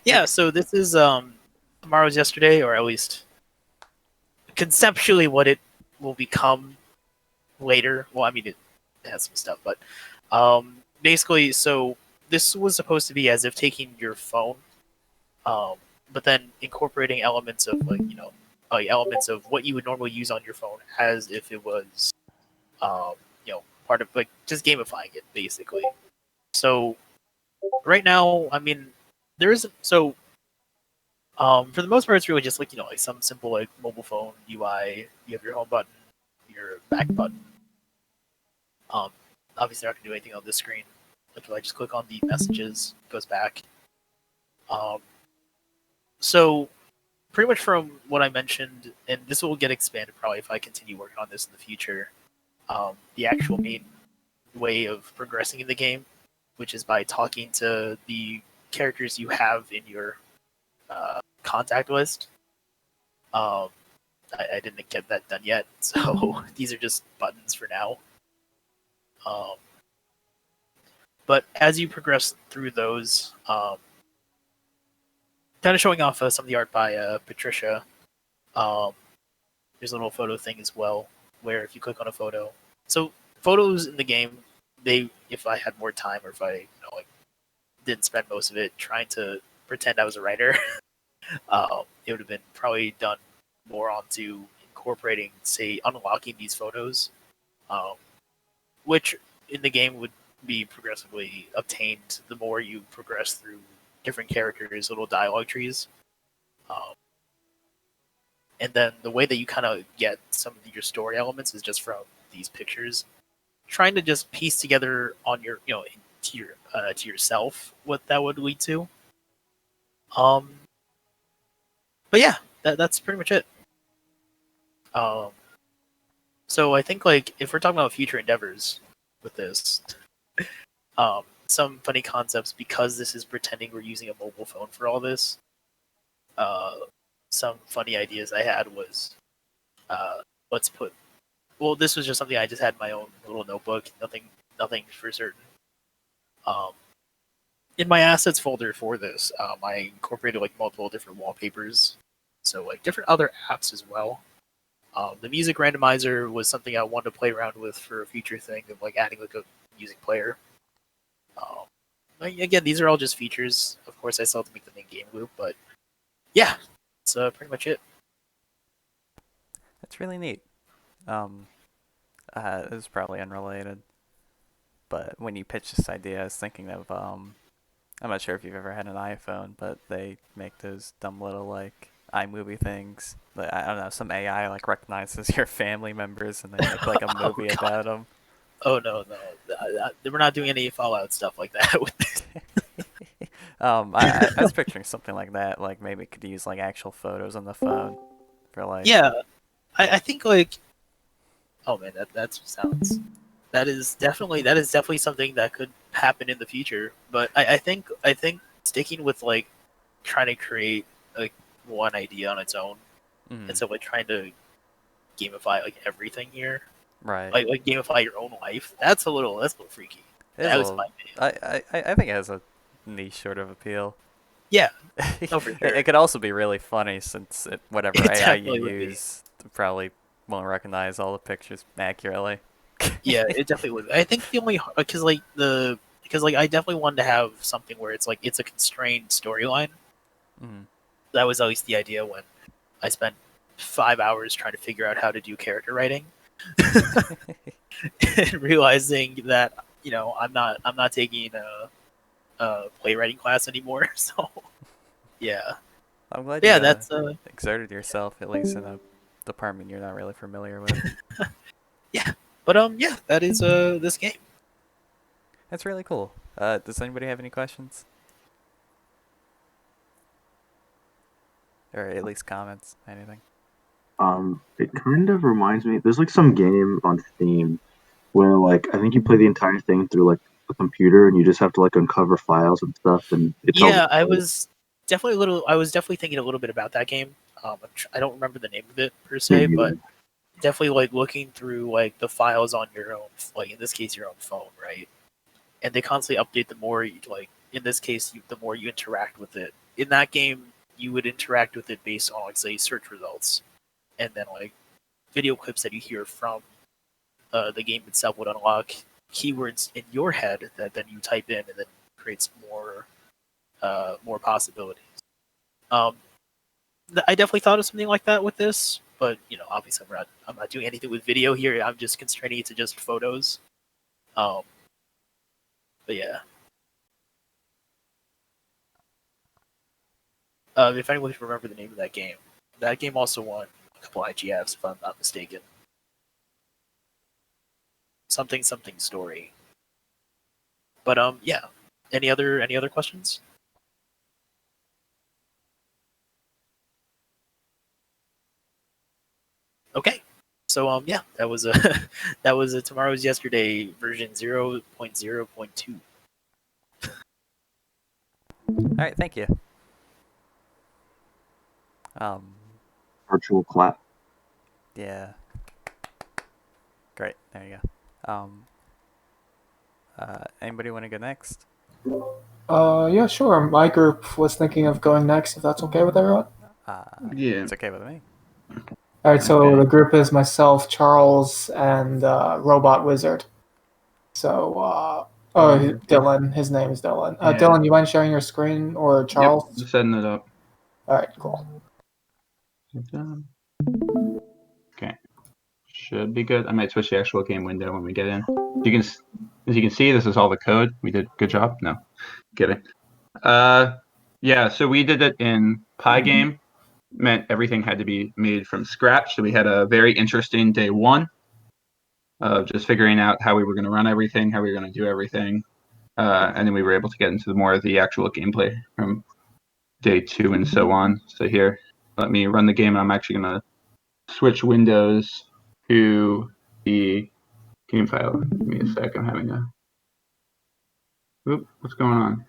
Yeah, so this is tomorrow's yesterday, or at least conceptually what it will become later. Well, I mean it has some stuff, but basically, so this was supposed to be as if taking your phone, um, but then incorporating elements of elements of what you would normally use on your phone as if it was part of like just gamifying it basically. So right now, I mean, there isn't so for the most part, it's really just like like some simple like mobile phone UI. You have your home button, your back button. Um, Obviously, not gonna do anything on this screen. Like if I just click on the messages, it goes back. Um, so pretty much from what I mentioned, and this will get expanded probably if I continue working on this in the future. The actual main way of progressing in the game, which is by talking to the characters you have in your contact list. Um, I didn't get that done yet, so these are just buttons for now. Um, but as you progress through those, kind of showing off some of the art by Patricia. Um, there's a little photo thing as well, where if you click on a photo, so photos in the game, if I had more time or if I like didn't spend most of it trying to pretend I was a writer, it would have been probably done more onto incorporating, say, unlocking these photos, um, which in the game would be progressively obtained the more you progress through different characters' little dialogue trees. Um, and then the way that you kind of get some of your story elements is just from these pictures, trying to just piece together on your, to yourself what that would lead to. Um, but yeah, that's pretty much it. Um, so I think like if we're talking about future endeavors with this, some funny concepts because this is pretending we're using a mobile phone for all this. Uh, some funny ideas I had was let's put. Well, this was just something I just had in my own little notebook. Nothing for certain. Um, in my assets folder for this, I incorporated like multiple different wallpapers, so like different other apps as well. The music randomizer was something I wanted to play around with for a future thing of like adding like a music player. Again, these are all just features. Of course, I still have to make the main game loop, but yeah, that's pretty much it. That's really neat. Um, this is probably unrelated, but when you pitched this idea, I was thinking of I'm not sure if you've ever had an iPhone, but they make those dumb little like iMovie things. I don't know, some AI like recognizes your family members and they make like a Oh movie god. about them. Oh no, we're not doing any Fallout stuff like that with this. I was picturing something like that. Like maybe it could use like actual photos on the phone for like. Yeah, I think like oh man, that sounds that is definitely something that could happen in the future. But I think sticking with like trying to create like one idea on its own Mm, instead of like trying to gamify like everything here, right. like gamify your own life. That's a little freaky. It is That a was little. my opinion. I think it has a niche sort of appeal. Yeah, it, no, for it sure. could also be really funny since whatever It AI you definitely would be. use probably won't recognize all the pictures accurately. Yeah, it definitely would. I think the only because like I definitely wanted to have something where it's like it's a constrained storyline. Mm. That was at least the idea when I spent 5 hours trying to figure out how to do character writing, and realizing that I'm not taking a playwriting class anymore. So yeah, I'm glad you yeah, that's exerted yourself at least in a department you're not really familiar with. yeah. But yeah, that is this game. That's really cool. Does anybody have any questions or at least comments? Anything? It kind of reminds me. There's like some game on Steam where like I think you play the entire thing through like a computer and you just have to like uncover files and stuff, and it tells. Yeah, I was definitely thinking a little bit about that game. I don't remember the name of it per Me se, but neither. definitely like looking through like the files on your own, like in this case your own phone, right? And they constantly update the more you like in this case, the more you interact with it. In that game, you would interact with it based on, like, say, search results, and then like video clips that you hear from the game itself would unlock keywords in your head that then you type in, and then creates more possibilities. Um, I definitely thought of something like that with this, but obviously I'm not doing anything with video here. I'm just constraining it to just photos. But yeah. If anyone can remember the name of that game also won a couple IGFs, if I'm not mistaken. Something story. But yeah. Any other questions? Okay. So yeah, that was a Tomorrow's Yesterday version 0.0.2. All right, thank you. Virtual clap. Yeah. Great. There you go. Anybody want to go next? Yeah, sure. My group was thinking of going next, if that's okay with everyone. Yeah. It's okay with me. All right, so Okay. the group is myself, Charles, and Robot Wizard. So, Dylan. His name is Dylan. Yeah. Dylan, you mind sharing your screen, or Charles? Yep, just setting it up. All right, cool. Okay. Should be good. I might switch the actual game window when we get in. As you can see, this is all the code. We did good job. No, kidding. Yeah, so we did it in Pygame. Meant everything had to be made from scratch. So we had a very interesting day one of just figuring out how we were going to run everything, how we were going to do everything. And then we were able to get into more of the actual gameplay from day two and so on. So here, let me run the game. I'm actually going to switch windows to the game file. Give me a sec. I'm having a... Oop, what's going on?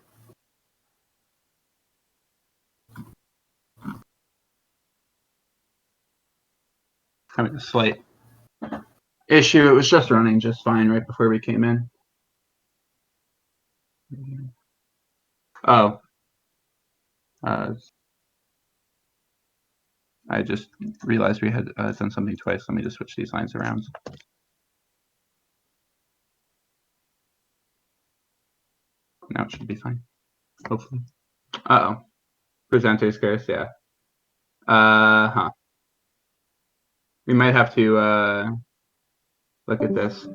Having a slight issue. It was just running just fine right before we came in. Oh. I just realized we had done something twice. Let me just switch these lines around. Now it should be fine. Hopefully. Uh-oh. Presenter scarce, yeah. Huh. We might have to look at this.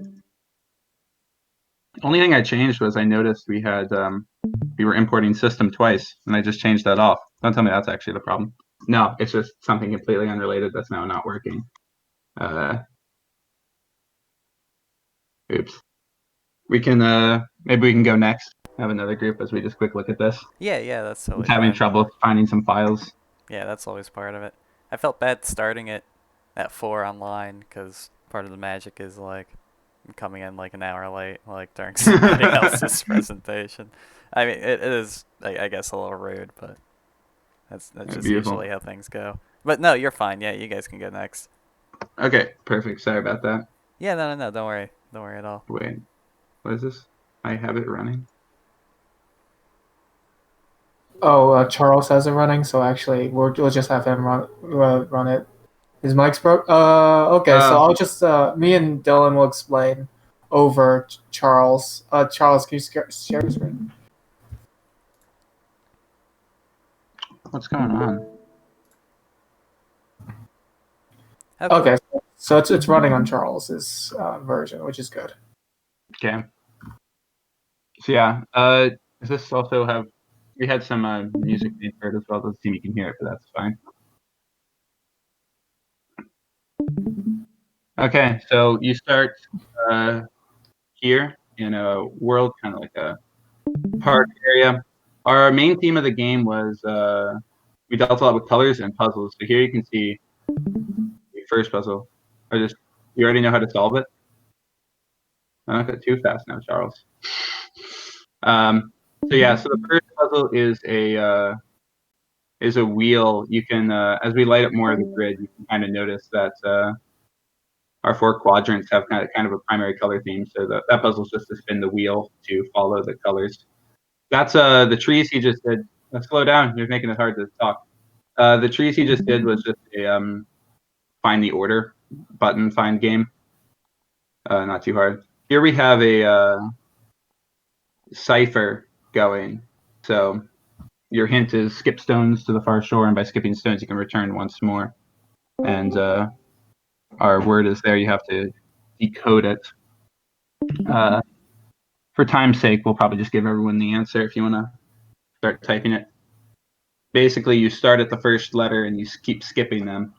Only thing I changed was I noticed we had we were importing system twice, and I just changed that off. Don't tell me that's actually the problem. No, it's just something completely unrelated that's now not working. Oops. We can maybe we can go next. Have another group as we just quick look at this. Yeah, that's totally Having fine. trouble finding some files. Yeah, that's always part of it. I felt bad starting it at 4 online because part of the magic is like I'm coming in like an hour late, like during somebody else's presentation. I mean, it is, I guess, a little rude, but that's just Beautiful. usually how things go. But no, you're fine. Yeah, you guys can go next. Okay, perfect. Sorry about that. Yeah, no, don't worry at all. Wait, what is this? I have it running. Oh, Charles has it running, so actually we'll just have him run it. His mic's broke. Okay, so I'll just me and Dylan will explain over Charles. Charles, can you share your screen? What's going on? Okay, so it's running on Charles's version, which is good. Okay. So yeah, does this also have? We had some music being heard as well. Doesn't seem you can hear it, but that's fine. Okay, so you start here in a world, kind of like a park area. Our main theme of the game was we dealt a lot with colors and puzzles. So here you can see the first puzzle. You already know how to solve it. Don't go too fast now, Charles. So yeah, so the first puzzle is a wheel. You can as we light up more of the grid, you can kind of notice that our 4 quadrants have kind of a primary color theme. So that puzzle is just to spin the wheel to follow the colors. That's the trees he just did. Slow down. You're making it hard to talk. The trees he just did was just a find the order button find game. Not too hard. Here we have a cipher going. So your hint is skip stones to the far shore, and by skipping stones you can return once more. And our word is there. You have to decode it. For time's sake, we'll probably just give everyone the answer if you want to start typing it. Basically, you start at the first letter and you keep skipping them.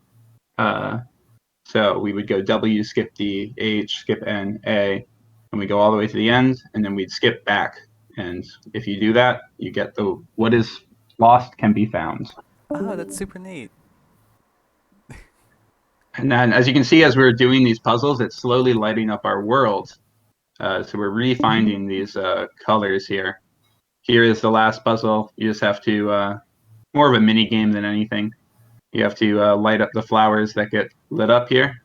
So we would go W, skip D, H, skip N, A, and we go all the way to the end, and then we'd skip back. And if you do that, you get the what is lost can be found. Oh, that's super neat. And then, as you can see, as we're doing these puzzles, it's slowly lighting up our world. So we're refinding these colors here. Here is the last puzzle. You just have to, more of a mini game than anything. You have to light up the flowers that get lit up here.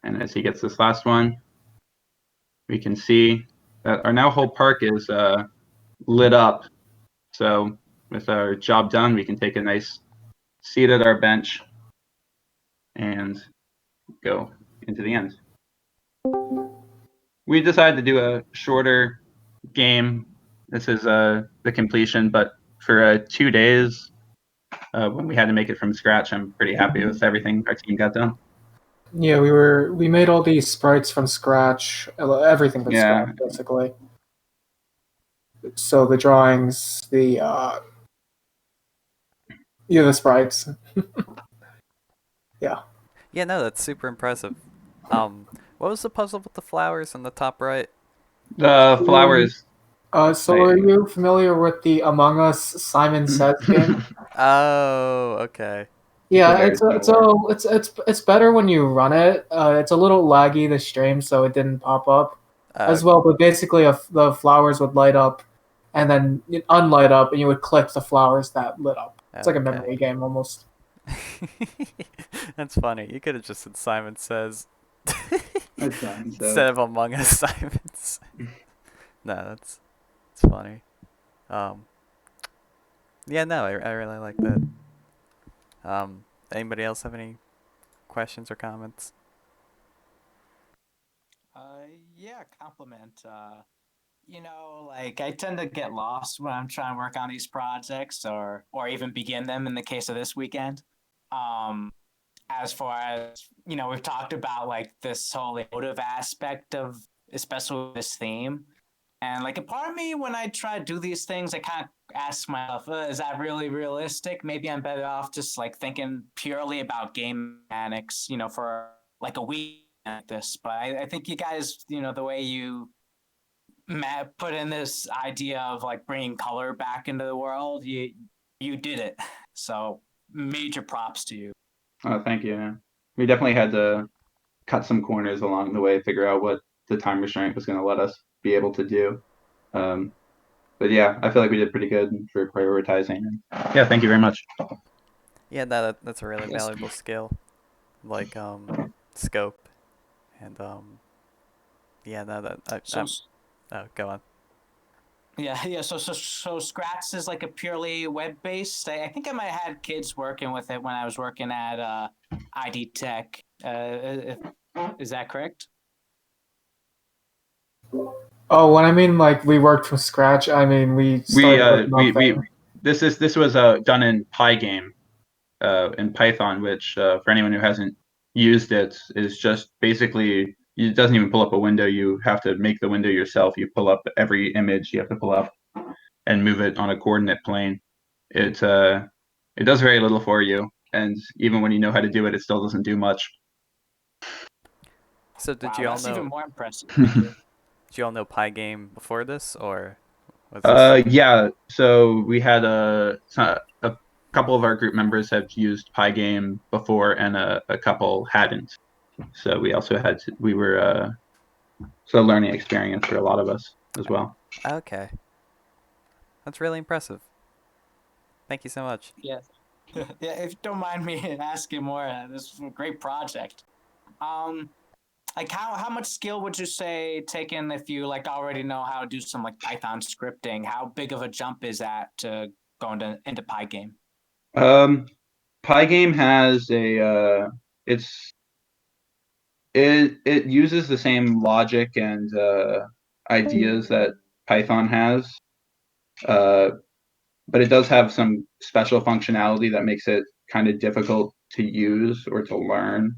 And as he gets this last one, we can see that our now whole park is lit up. So with our job done, we can take a nice seat at our bench and go into the end. We decided to do a shorter game. This is the completion, but for 2 days, when we had to make it from scratch, I'm pretty happy with everything our team got done. Yeah, we made all these sprites from scratch, everything from scratch basically. So the drawings, the sprites. Yeah. Yeah, no, that's super impressive. What was the puzzle with the flowers on the top right? The flowers. So are you familiar with the Among Us Simon Says game? Oh, okay. Yeah, it's better when you run it. It's a little laggy the stream, so it didn't pop up as well. But basically, the flowers would light up, and then unlight up, and you would click the flowers that lit up. It's like a memory game almost. That's funny. You could have just said Simon Says Instead of Among Us Simons. No, that's funny. Yeah, no, I really like that. Anybody else have any questions or comments? Yeah, compliment. Like I tend to get lost when I'm trying to work on these projects or even begin them in the case of this weekend. As far as, we've talked about like this whole emotive aspect of especially this theme. And like a part of me, when I try to do these things, I kind of ask myself, is that really realistic? Maybe I'm better off just like thinking purely about game mechanics, for like a week at this. But I think you guys, the way you put in this idea of like bringing color back into the world, you did it. So major props to you. Oh, thank you. We definitely had to cut some corners along the way, figure out what the time restraint was going to let us be able to do. But yeah, I feel like we did pretty good for prioritizing. Yeah, thank you very much. Yeah, that's a really valuable skill, like scope, and yeah, go on. Yeah. So Scratch is like a purely web-based. I think I might have had kids working with it when I was working at ID Tech. Is that correct? Oh, when I mean like we worked from scratch, I mean we started with nothing. This was done in Pygame, in Python, which for anyone who hasn't used it is just basically it doesn't even pull up a window. You have to make the window yourself. You pull up every image you have to pull up and move it on a coordinate plane. It does very little for you, and even when you know how to do it, it still doesn't do much. So did you all know? That's even more impressive. Thank you. Did you all know Pygame before this, or was this? Yeah. So we had a couple of our group members have used Pygame before, and a couple hadn't. So we also we were it's a learning experience for a lot of us as well. Okay, that's really impressive. Thank you so much. Yeah. Yeah, if you don't mind me asking more, this is a great project. Like how much skill would you say taken if you like already know how to do some like Python scripting? How big of a jump is that to go into Pygame? Pygame has it uses the same logic and ideas that Python has, but it does have some special functionality that makes it kind of difficult to use or to learn.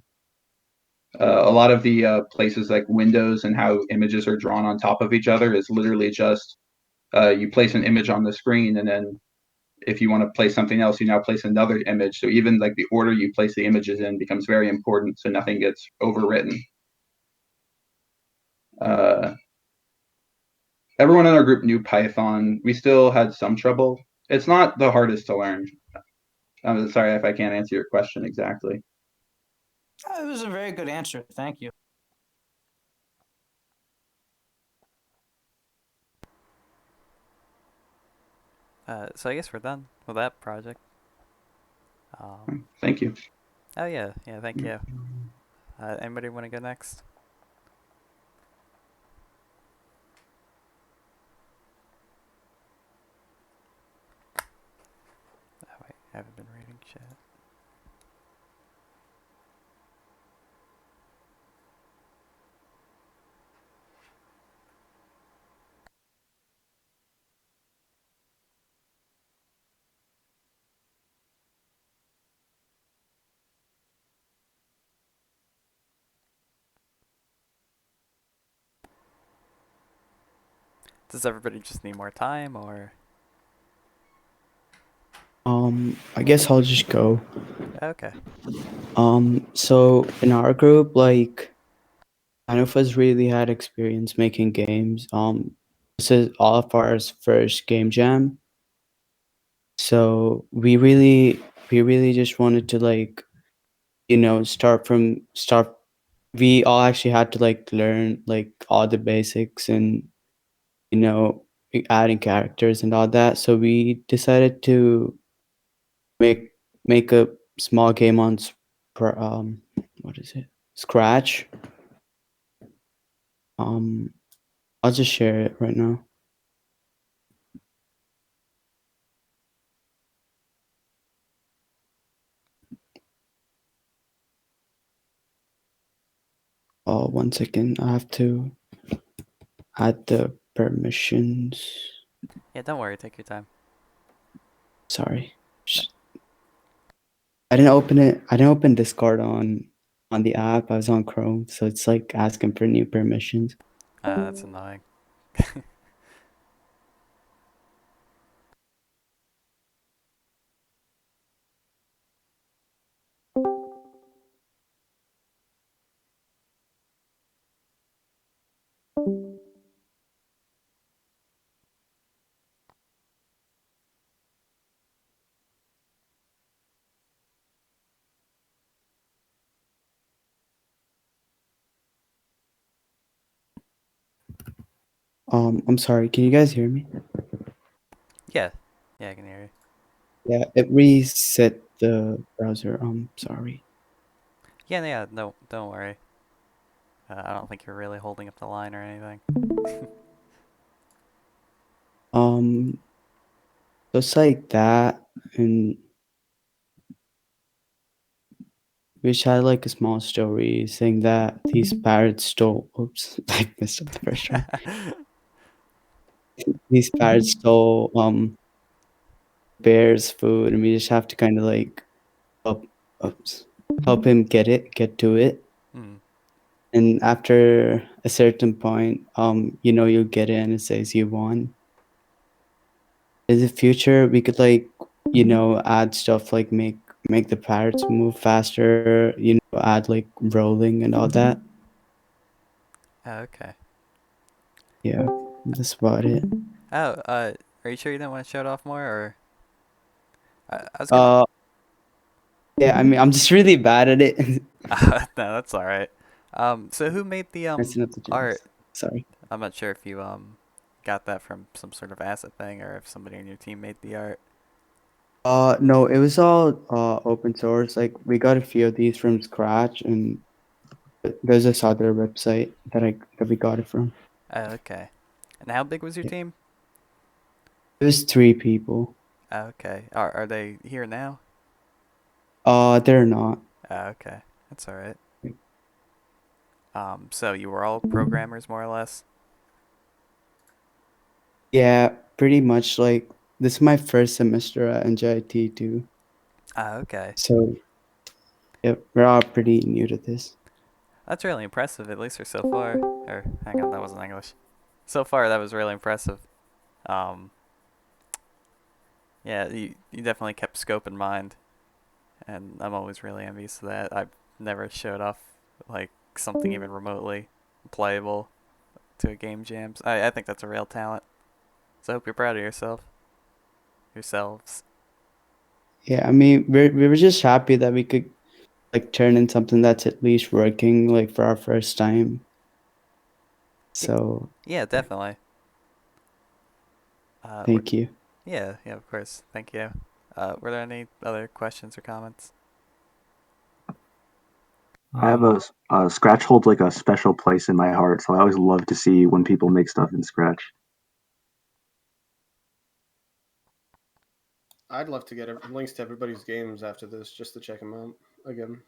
A lot of the places like windows and how images are drawn on top of each other is literally just you place an image on the screen, and then if you want to place something else, you now place another image. So even like the order you place the images in becomes very important, so nothing gets overwritten. Everyone in our group knew Python. We still had some trouble. It's not the hardest to learn. I'm sorry if I can't answer your question exactly. It was a very good answer. Thank you. So I guess we're done with that project. Thank you. Oh yeah, thank you. Anybody want to go next? Oh wait, I haven't been reading chat. Does everybody just need more time, or? I guess I'll just go. Okay. So in our group, like, none of us really had experience making games. This is all of our first game jam. So we really just wanted to, like, start. We all actually had to like learn like all the basics and you know adding characters and all that. So we decided to make make a small game on what is it? Scratch. I'll just share it right now. Oh, 1 second. I have to add the permissions. Yeah, don't worry. Take your time. Sorry. I didn't open it. I didn't open Discord on the app. I was on Chrome, so it's like asking for new permissions. That's annoying. I'm sorry. Can you guys hear me? Yeah, I can hear you. Yeah, it reset the browser. Sorry. Yeah, no, don't worry. I don't think you're really holding up the line or anything. Just like that, and we just had like a small story saying that these parrots stole. Oops, I messed up the first try. These parrots stole bear's food, and we just have to kind of like help oops, help him get to it. Hmm. And after a certain point, you'll get in and it says you won. In the future, we could like, add stuff like make the parrots move faster, add like rolling and all that. Okay. Yeah, that's about it. Oh, are you sure you didn't want to show it off more, or? I was gonna. Yeah, I mean, I'm just really bad at it. No, that's all right. So who made the Messing up the art? jokes. Sorry. I'm not sure if you got that from some sort of asset thing, or if somebody on your team made the art. No, it was all open source. Like we got a few of these from scratch, and There's this other website that we got it from. Okay. And how big was your team? It was 3 people. Okay. Are they here now? They're not. Okay. That's all right. So you were all programmers more or less? Yeah, pretty much. Like, this is my first semester at NJIT too. Okay. So, yeah, we're all pretty new to this. That's really impressive, at least for so far. Or, hang on, that wasn't English. So far, that was really impressive. Yeah, you definitely kept scope in mind. And I'm always really envious of that. I've never showed off, like, something even remotely playable to a game jam. I think that's a real talent. So I hope you're proud of yourselves. Yeah, I mean, we were just happy that we could like turn in something that's at least working like for our first time. So Yeah, definitely. thank you. Yeah, of course. Thank you. Were there any other questions or comments? I have a Scratch holds like a special place in my heart, so I always love to see when people make stuff in Scratch. I'd love to get links to everybody's games after this just to check them out again.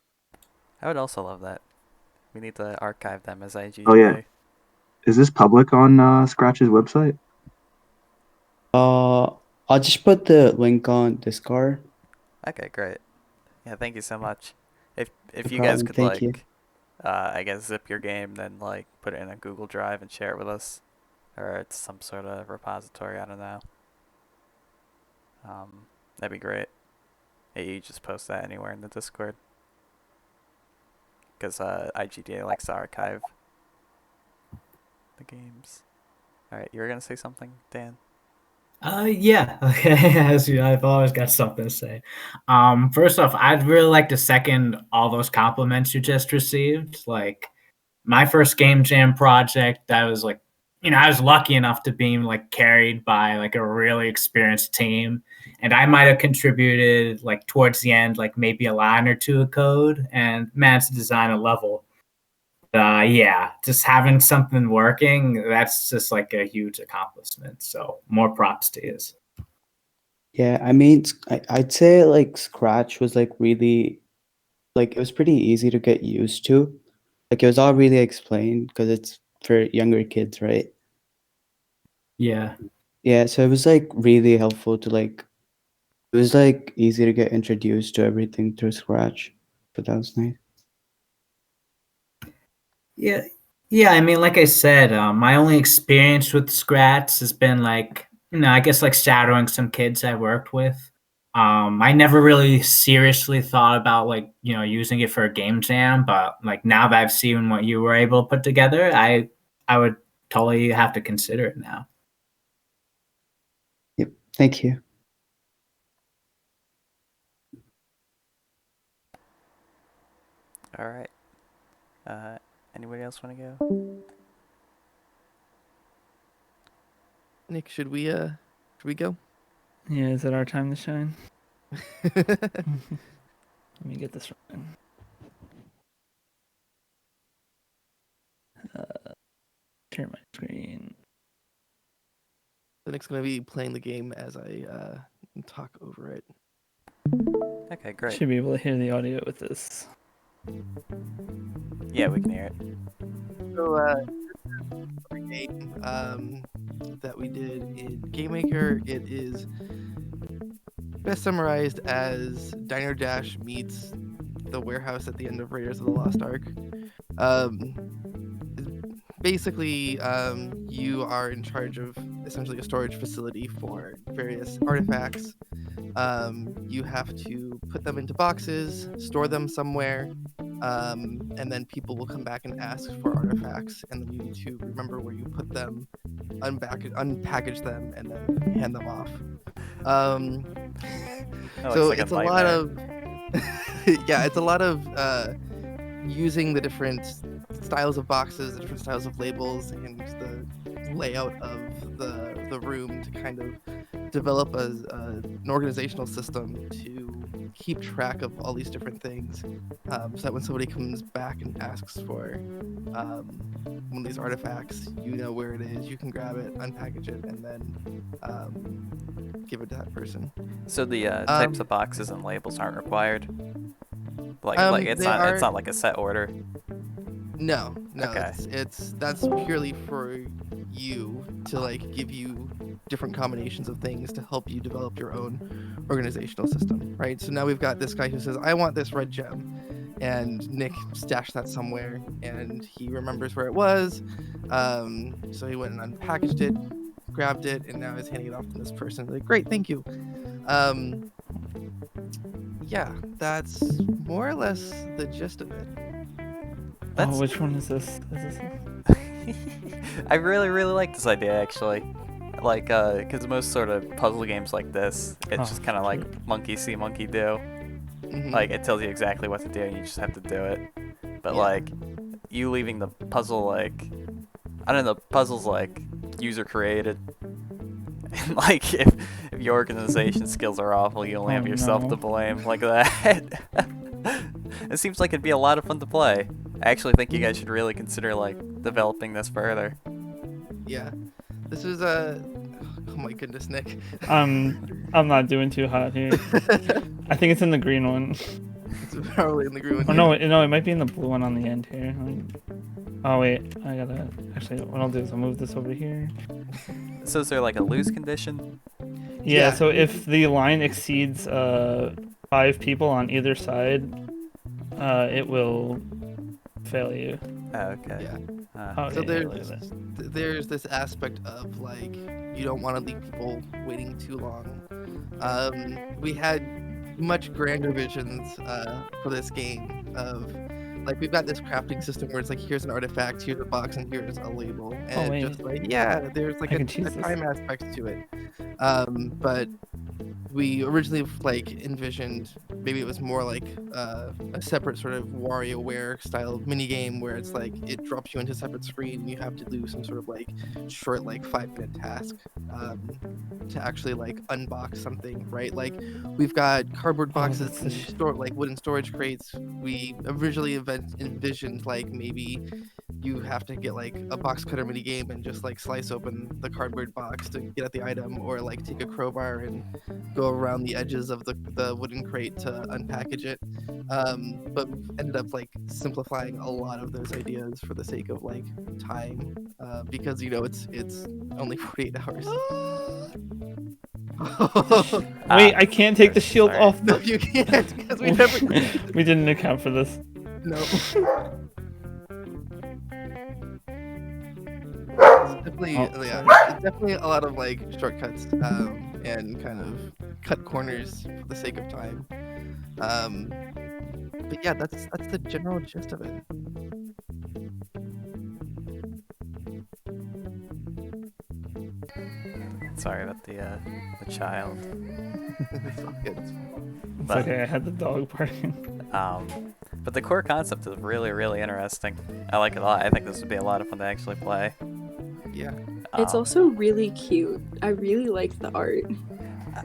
I would also love that. We need to archive them as IGDA. Oh yeah, is this public on Scratch's website? I'll just put the link on Discord. Okay, great. Yeah, thank you so much. If No you guys problem. could Thank you. I guess zip your game, then like put it in a Google Drive and share it with us, or it's some sort of repository. I don't know. That'd be great. Yeah, you just post that anywhere in the Discord, because IGDA likes to archive the games. All right, you were gonna say something, Dan? Yeah. Okay. I've always got something to say. First off, I'd really like to second all those compliments you just received. Like my first game jam project, I was like, I was lucky enough to be like carried by like a really experienced team, and I might have contributed like towards the end, like maybe a line or two of code, and managed to design a level. Yeah, just having something working, that's just like a huge accomplishment. So more props to you. Yeah, I mean, I'd say like Scratch was like really like it was pretty easy to get used to. Like it was all really explained because it's for younger kids, right? Yeah. Yeah, so it was like really helpful to like it was like easy to get introduced to everything through Scratch. But that was nice. Yeah. Yeah, I mean, like I said, my only experience with Scratch has been like, I guess like shadowing some kids I worked with. I never really seriously thought about like, using it for a game jam, but like now that I've seen what you were able to put together, I would totally have to consider it now. Yep. Thank you. All right. Anybody else want to go? Nick, should we go? Yeah, is it our time to shine? Let me get this right. Share my screen. Nick's gonna be playing the game as I talk over it. Okay, great. Should be able to hear the audio with this. Yeah, we can hear it. So, the game that we did in GameMaker, it is best summarized as Diner Dash meets the warehouse at the end of Raiders of the Lost Ark. Basically, you are in charge of essentially a storage facility for various artifacts. You have to put them into boxes, store them somewhere, and then people will come back and ask for artifacts, and then you need to remember where you put them, unpackage them, and then hand them off. So like it's a a lot of yeah, it's a lot of using the different styles of boxes, the different styles of labels, and the layout of the room to kind of develop an organizational system to keep track of all these different things, so that when somebody comes back and asks for one of these artifacts, you know where it is, you can grab it, unpackage it, and then give it to that person. So the types of boxes and labels aren't required. Like it's not like a set order. No, Okay. that's purely for you to like give you different combinations of things to help you develop your own organizational system, right? So now we've got this guy who says, I want this red gem, and Nick stashed that somewhere, and he remembers where it was, so he went and unpackaged it, grabbed it, and now he's handing it off to this person. Like, great, thank you. Yeah, that's more or less the gist of it. Oh, which one is this? I really like this idea actually. Like, because most sort of puzzle games like this, it's just kind of like monkey see, monkey do. Like, it tells you exactly what to do, and you just have to do it. But like, you leaving the puzzle like, I don't know, puzzles like user created. And like, if your organization skills are awful, you only have yourself to blame, like that. It seems like it'd be a lot of fun to play. I actually think you guys should really consider like developing this further. Yeah, this is a. Oh my goodness, Nick. I'm not doing too hot here. I think it's in the green one. It's probably in the green one. Oh no, it might be in the blue one on the end here. Oh wait, I gotta. Actually, what I'll do is I'll move this over here. So is there like a lose condition? Yeah. So if the line exceeds 5 people on either side, it will fail you. Oh, okay. Yeah. So there's this aspect of like you don't want to leave people waiting too long. We had much grander visions for this game of like we've got this crafting system where it's like here's an artifact, here's a box, and here's a label, and it's just like there's like a time aspect to it. But we originally like envisioned maybe it was more like a separate sort of WarioWare style mini game where it's like it drops you into a separate screen and you have to do some sort of like short like 5-minute task to actually like unbox something, right? Like we've got cardboard boxes and like wooden storage crates. We originally envisioned like maybe you have to get like a box cutter mini game and just like slice open the cardboard box to get at the item, or like take a crowbar and go around the edges of the wooden crate to unpackage it. But we've ended up like simplifying a lot of those ideas for the sake of like time, because you know it's only 48 hours. Wait, I can't take the shield off. No, you can't because we never. We didn't account for this. No. It's definitely a lot of like shortcuts and kind of cut corners for the sake of time. But yeah, that's the general gist of it. Sorry about the child. It's all good. It's okay, I had the dog barking. But the core concept is really interesting. I like it a lot. I think this would be a lot of fun to actually play. Yeah. It's also really cute. I really like the art.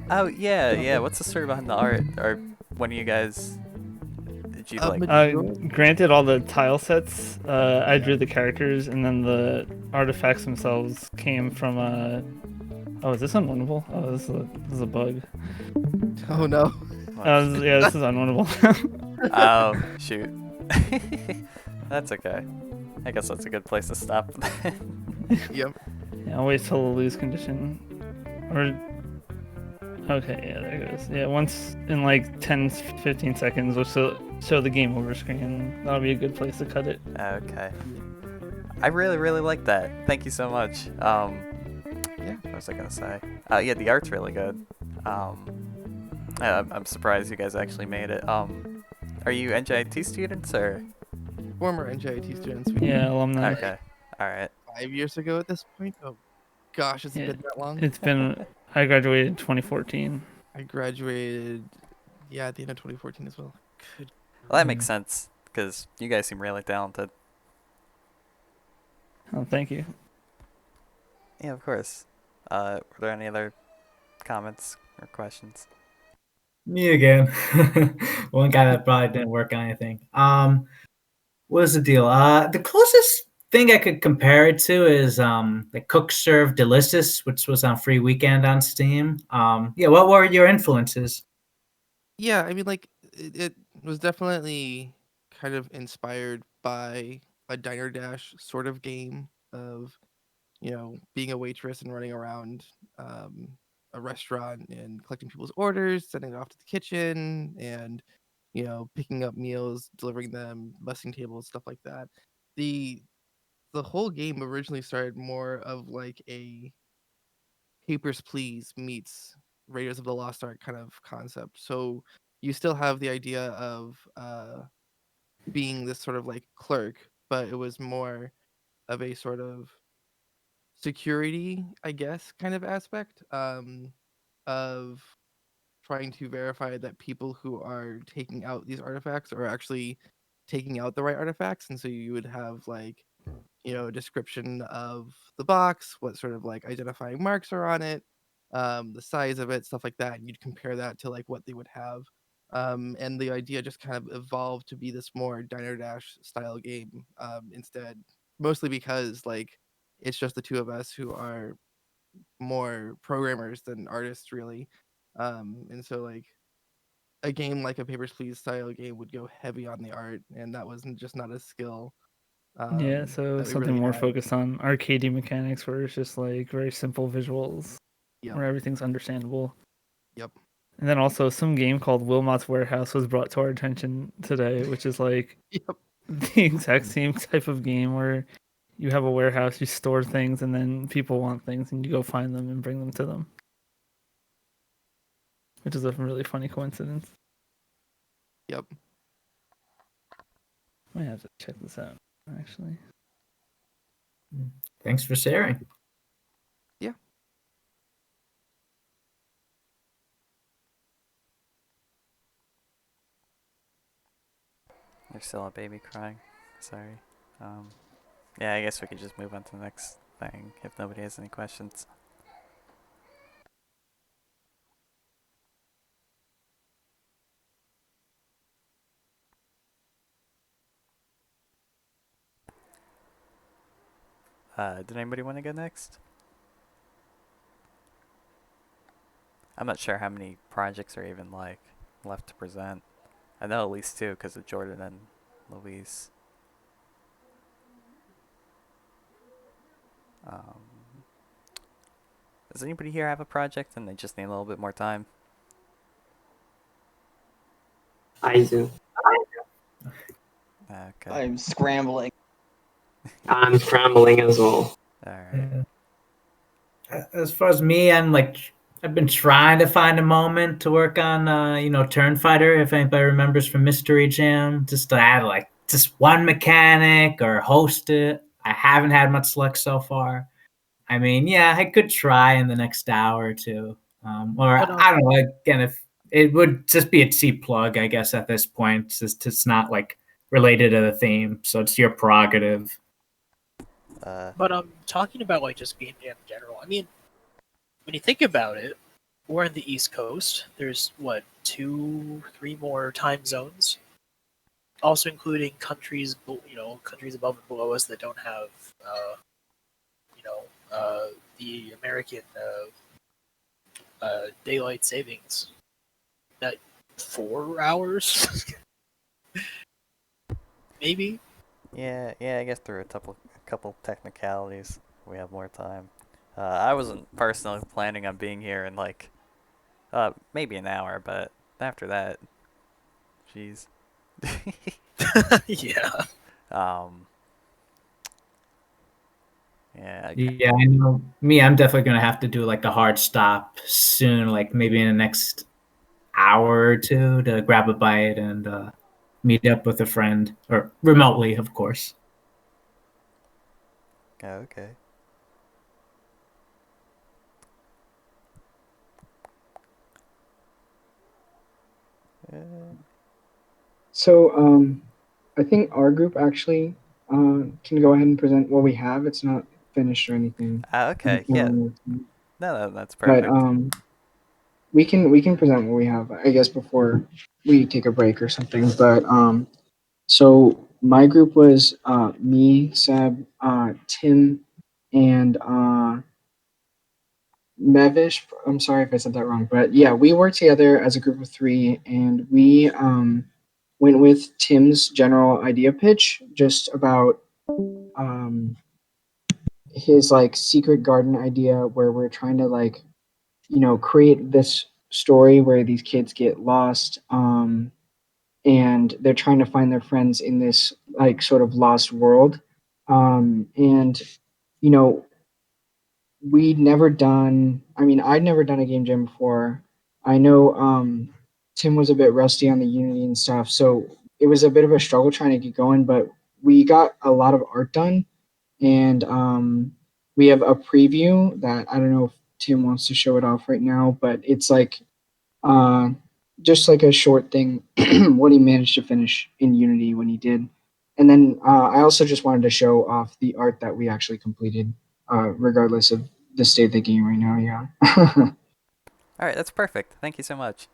Oh yeah. What's the story behind the art? Or one of you guys? Did you like? Granted, all the tile sets, I drew the characters, and then the artifacts themselves came from Oh, is this unwinnable? Oh, this is a bug. Oh no. Yeah, this is unwinnable. Oh shoot. That's okay. I guess that's a good place to stop. Yep. Yeah, I'll wait till the lose condition. Or okay, yeah, there it goes. Yeah, once in like 10-15 seconds, we'll show the game over screen. That'll be a good place to cut it. Okay. I really like that. Thank you so much. Yeah. What was I gonna say? Yeah, the art's really good. I'm surprised you guys actually made it. Are you NJIT students or? Former NJIT students. Yeah, alumni. Okay. All right. 5 years ago at this point. Oh, gosh, has it been that long? It's been. I graduated in 2014. I graduated, at the end of 2014 as well. Good. Well, that makes sense because you guys seem really talented. Oh, thank you. Yeah, of course. Were there any other comments or questions? Me again. One guy that probably didn't work on anything. What is the deal? The closest thing I could compare it to is the Cook Serve Delicious, which was on free weekend on Steam. Yeah, what were your influences? Yeah, I mean, like it was definitely kind of inspired by a Diner Dash sort of game of, being a waitress and running around um, a restaurant and collecting people's orders, sending it off to the kitchen, and picking up meals, delivering them, bussing tables, stuff like that. The whole game originally started more of like a Papers, Please meets Raiders of the Lost Ark kind of concept. So you still have the idea of being this sort of like clerk, but it was more of a sort of security, I guess, kind of aspect of trying to verify that people who are taking out these artifacts are actually taking out the right artifacts. And so you would have like, a description of the box, what sort of like identifying marks are on it, the size of it, stuff like that. And you'd compare that to like what they would have. And the idea just kind of evolved to be this more Diner Dash style game instead, mostly because like it's just the two of us who are more programmers than artists, really. And so like a game like a Papers, Please style game would go heavy on the art, and that wasn't just not a skill Yeah, so that we something really more had. focused on arcadey mechanics where it's just like very simple visuals Yep. where everything's understandable. Yep. And then also some game called Wilmot's Warehouse was brought to our attention today, which is like Yep. the exact same type of game where you have a warehouse, you store things, and then people want things, and you go find them and bring them to them. Which is a really funny coincidence. Yep. I might have to check this out, actually. Thanks for sharing. Yeah. There's still a baby crying. Sorry. Yeah, I guess we could just move on to the next thing if nobody has any questions. Did anybody want to go next? I'm not sure how many projects are even like left to present. I know at least two because of Jordan and Luis. Does anybody here have a project and they just need a little bit more time? I do. Okay. I'm scrambling. I'm scrambling as well. Alright. As far as me, I've been trying to find a moment to work on Turn Fighter, if anybody remembers from Mystery Jam, just to add like just one mechanic or host it. I haven't had much luck so far. I mean, yeah, I could try in the next hour or two. Or I don't know, again, if it would just be a cheap plug, I guess, at this point. It's not like related to the theme, so it's your prerogative. But I'm talking about like just game jam in general. I mean, when you think about it, we're in the East Coast. There's what 2, 3 more time zones, also including countries, countries above and below us that don't have, the American daylight savings. That 4 hours, maybe. Yeah, I guess through a couple technicalities, we have more time. I wasn't personally planning on being here in like, maybe an hour, but after that, jeez. Yeah. Yeah. Yeah, I know. Me, I'm definitely gonna have to do like a hard stop soon, like maybe in the next hour or two, to grab a bite and meet up with a friend, or remotely, of course. Okay. So, I think our group actually can go ahead and present what we have. It's not finished or anything. Okay, yeah. No, that's But perfect. we can present what we have, I guess, before we take a break or something. But so my group was me, Seb, Tim, and Mevish. I'm sorry if I said that wrong, but yeah, we worked together as a group of three, and we went with Tim's general idea pitch, just about um, his like secret garden idea, where we're trying to like create this story where these kids get lost, and they're trying to find their friends in this like sort of lost world, and you know we'd never done I mean I'd never done a game jam before. I know Tim was a bit rusty on the Unity and stuff, so it was a bit of a struggle trying to get going, but we got a lot of art done, and we have a preview that I don't know if Tim wants to show it off right now, but it's like uh, just like a short thing what he managed to finish in Unity when he did. And then I also just wanted to show off the art that we actually completed, regardless of the state of the game right now. Yeah. All right, that's perfect. Thank you so much.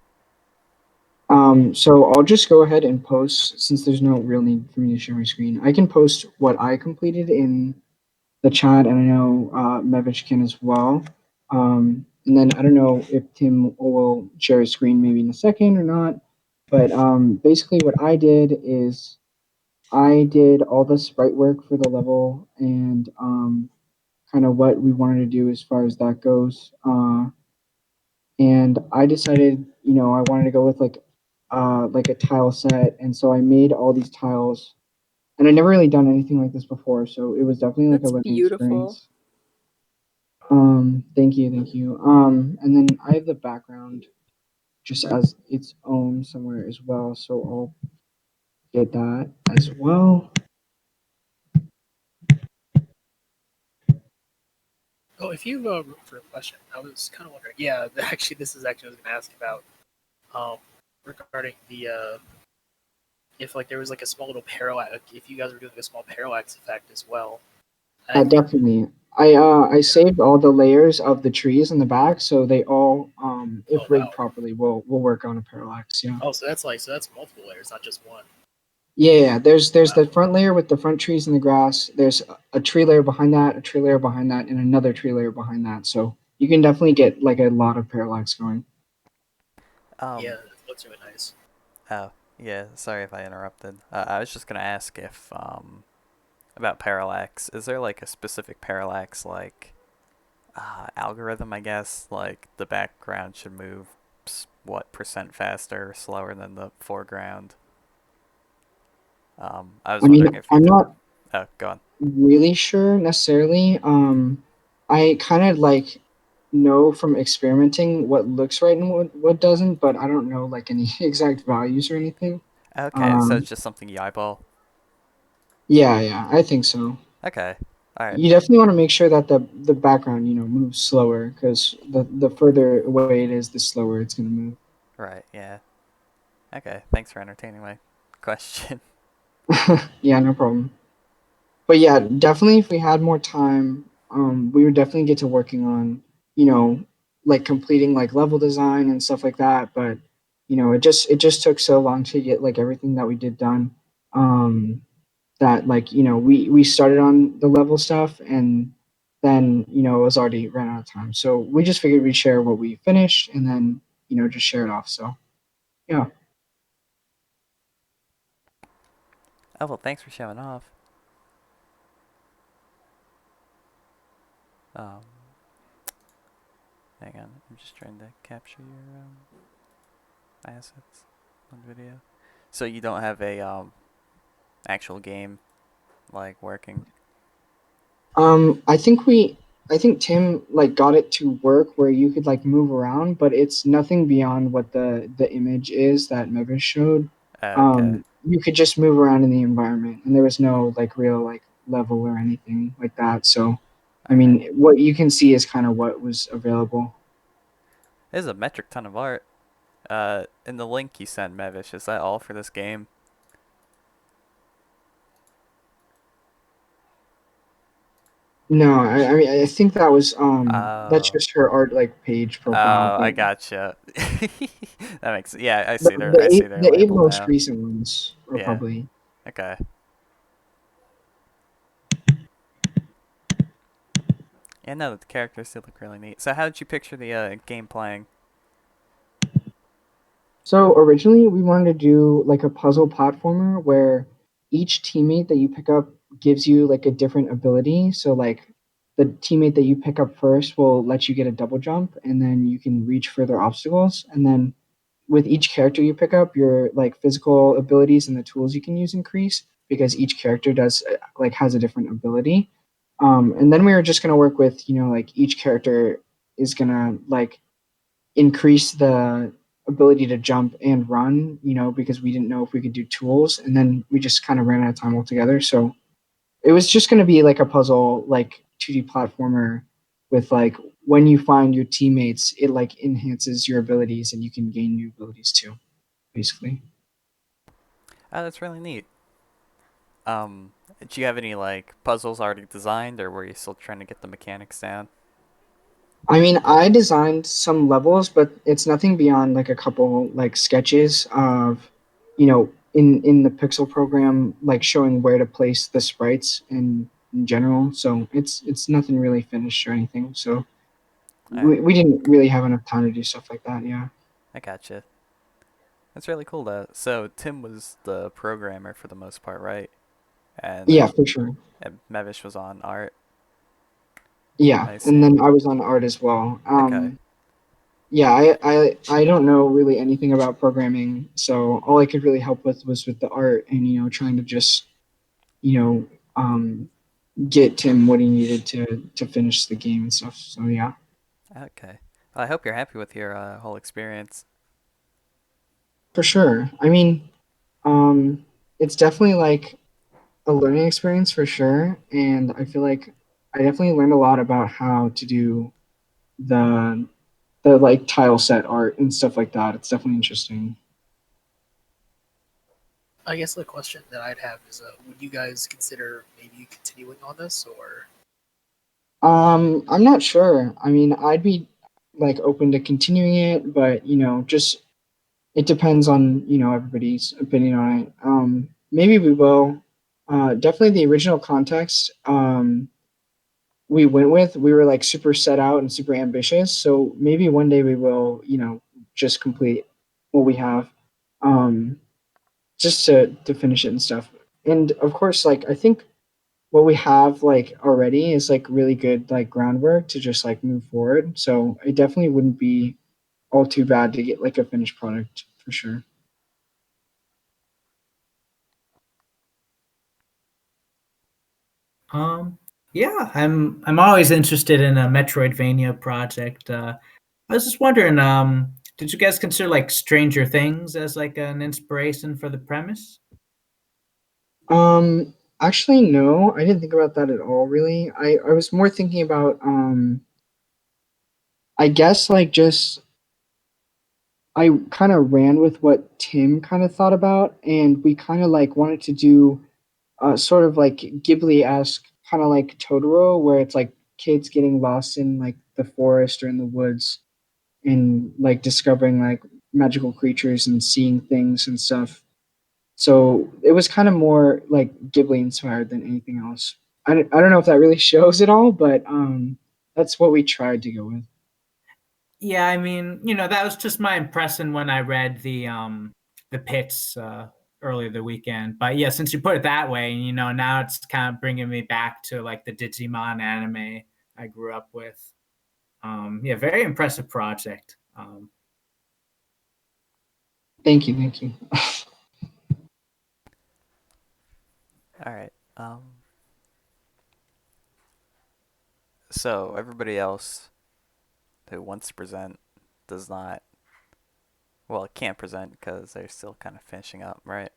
So I'll just go ahead and post, since there's no real need for me to share my screen. I can post what I completed in the chat, and I know Mevich can as well. And then I don't know if Tim will share his screen maybe in a second or not. But basically, what I did is I did all the sprite work for the level, and kind of what we wanted to do as far as that goes. And I decided, I wanted to go with like a tile set, and so I made all these tiles. And I never really done anything like this before, so it was definitely like That's a learning beautiful. experience. Thank you, thank you. And then I have the background just as its own somewhere as well, so I'll get that as well. Oh, if you have room for a question, I was kind of wondering. Yeah, actually, this is actually what I was going to ask about. Regarding the if like there was like a small little parallax, if you guys were doing a small parallax effect as well. Definitely. I saved all the layers of the trees in the back, so they all, if rigged properly, will work on a parallax. Yeah. Oh, so that's multiple layers, not just one. Yeah. There's the front layer with the front trees and the grass. There's a tree layer behind that, a tree layer behind that, and another tree layer behind that. So you can definitely get like a lot of parallax going. Yeah, that's really nice. Oh, yeah. Sorry if I interrupted. I was just gonna ask if about parallax. Is there like a specific parallax like algorithm? I guess like the background should move what percent faster or slower than the foreground. I was wondering if you I'm could. not Oh, go on. really sure necessarily. I kind of like know from experimenting what looks right and what doesn't, but I don't know like any exact values or anything. Okay, so it's just something you eyeball. Yeah, I think so. Okay, all right. You definitely want to make sure that the background moves slower, because the further away it is, the slower it's gonna move. Right. Yeah. Okay. Thanks for entertaining my question. Yeah, no problem. But yeah, definitely if we had more time, we would definitely get to working on, like completing like level design and stuff like that. But it just took so long to get like everything that we did done. That like we started on the level stuff, and then it was already ran out of time. So we just figured we'd share what we finished, and then just share it off. So yeah. Oh well, thanks for showing off. Hang on, I'm just trying to capture your assets on video. So you don't have a actual game like working? I think Tim like got it to work where you could like move around, but it's nothing beyond what the image is that Mevis showed. Okay. You could just move around in the environment, and there was no like real like level or anything like that. So, I mean, what you can see is kind of what was available. There's a metric ton of art. In the link you sent, Mevish, is that all for this game? No, I mean I think that was that's Oh. just her art like page profile. Oh, I But gotcha. That makes yeah. I the see their I see their the eight label most now. recent ones are Yeah. probably. Okay. Yeah, no, the characters still look really neat. So, how did you picture the game playing? So originally we wanted to do like a puzzle platformer where each teammate that you pick up gives you like a different ability. So like the teammate that you pick up first will let you get a double jump and then you can reach further obstacles. And then with each character you pick up, your like physical abilities and the tools you can use increase because each character does like has a different ability. And then we were just gonna work with, you know, like each character is gonna like increase the ability to jump and run, you know, because we didn't know if we could do tools. And then we just kind of ran out of time altogether. So it was just going to be like a puzzle, like 2D platformer with like when you find your teammates, it like enhances your abilities and you can gain new abilities too, basically. Oh, that's really neat. Do you have any like puzzles already designed, or were you still trying to get the mechanics down? I mean, I designed some levels, but it's nothing beyond like a couple like sketches of, you know, in the pixel program, like showing where to place the sprites in general. So it's nothing really finished or anything. So All right, we didn't really have enough time to do stuff like that. Yeah. I gotcha. That's really cool though. So Tim was the programmer for the most part, right? And Yeah, for sure. and Mevish was on art, Yeah, I and assume. then I was on art as well. Okay. Yeah, I don't know really anything about programming, so all I could really help with was with the art and you know trying to just you know get Tim what he needed to finish the game and stuff. So yeah, Okay. Well, I hope you're happy with your whole experience. for sure. I mean, it's definitely like a learning experience for sure, and I feel like I definitely learned a lot about how to do the the like tile set art and stuff like that. It's definitely interesting. I guess the question that I'd have is, would you guys consider maybe continuing on this, or I'm not sure. I mean, I'd be like open to continuing it, but you know, just it depends on you know everybody's opinion on it. Maybe we will. Definitely the original context. We went with we were like super set out and super ambitious. So maybe one day we will, you know, just complete what we have, um, just to finish it and stuff. And of course, like I think what we have like already is like really good like groundwork to just like move forward. So it definitely wouldn't be all too bad to get like a finished product for sure. Um, yeah, I'm always interested in a Metroidvania project. I was just wondering, did you guys consider like Stranger Things as like an inspiration for the premise? Actually no, I didn't think about that at all really. I was more thinking about I guess like just I kind of ran with what Tim kind of thought about and we kind of like wanted to do sort of like Ghibli-esque kind of like Totoro where it's like kids getting lost in like the forest or in the woods and like discovering like magical creatures and seeing things and stuff. So it was kind of more like Ghibli inspired than anything else. I don't know if that really shows at all, but that's what we tried to go with. Yeah, I mean, you know, that was just my impression when I read the pits earlier the weekend. But yeah, since you put it that way, you know, now it's kind of bringing me back to like the Digimon anime I grew up with. Yeah, very impressive project. Thank you, thank you. All right. So everybody else who wants to present does not. Well, can't present because they're still kind of finishing up, right?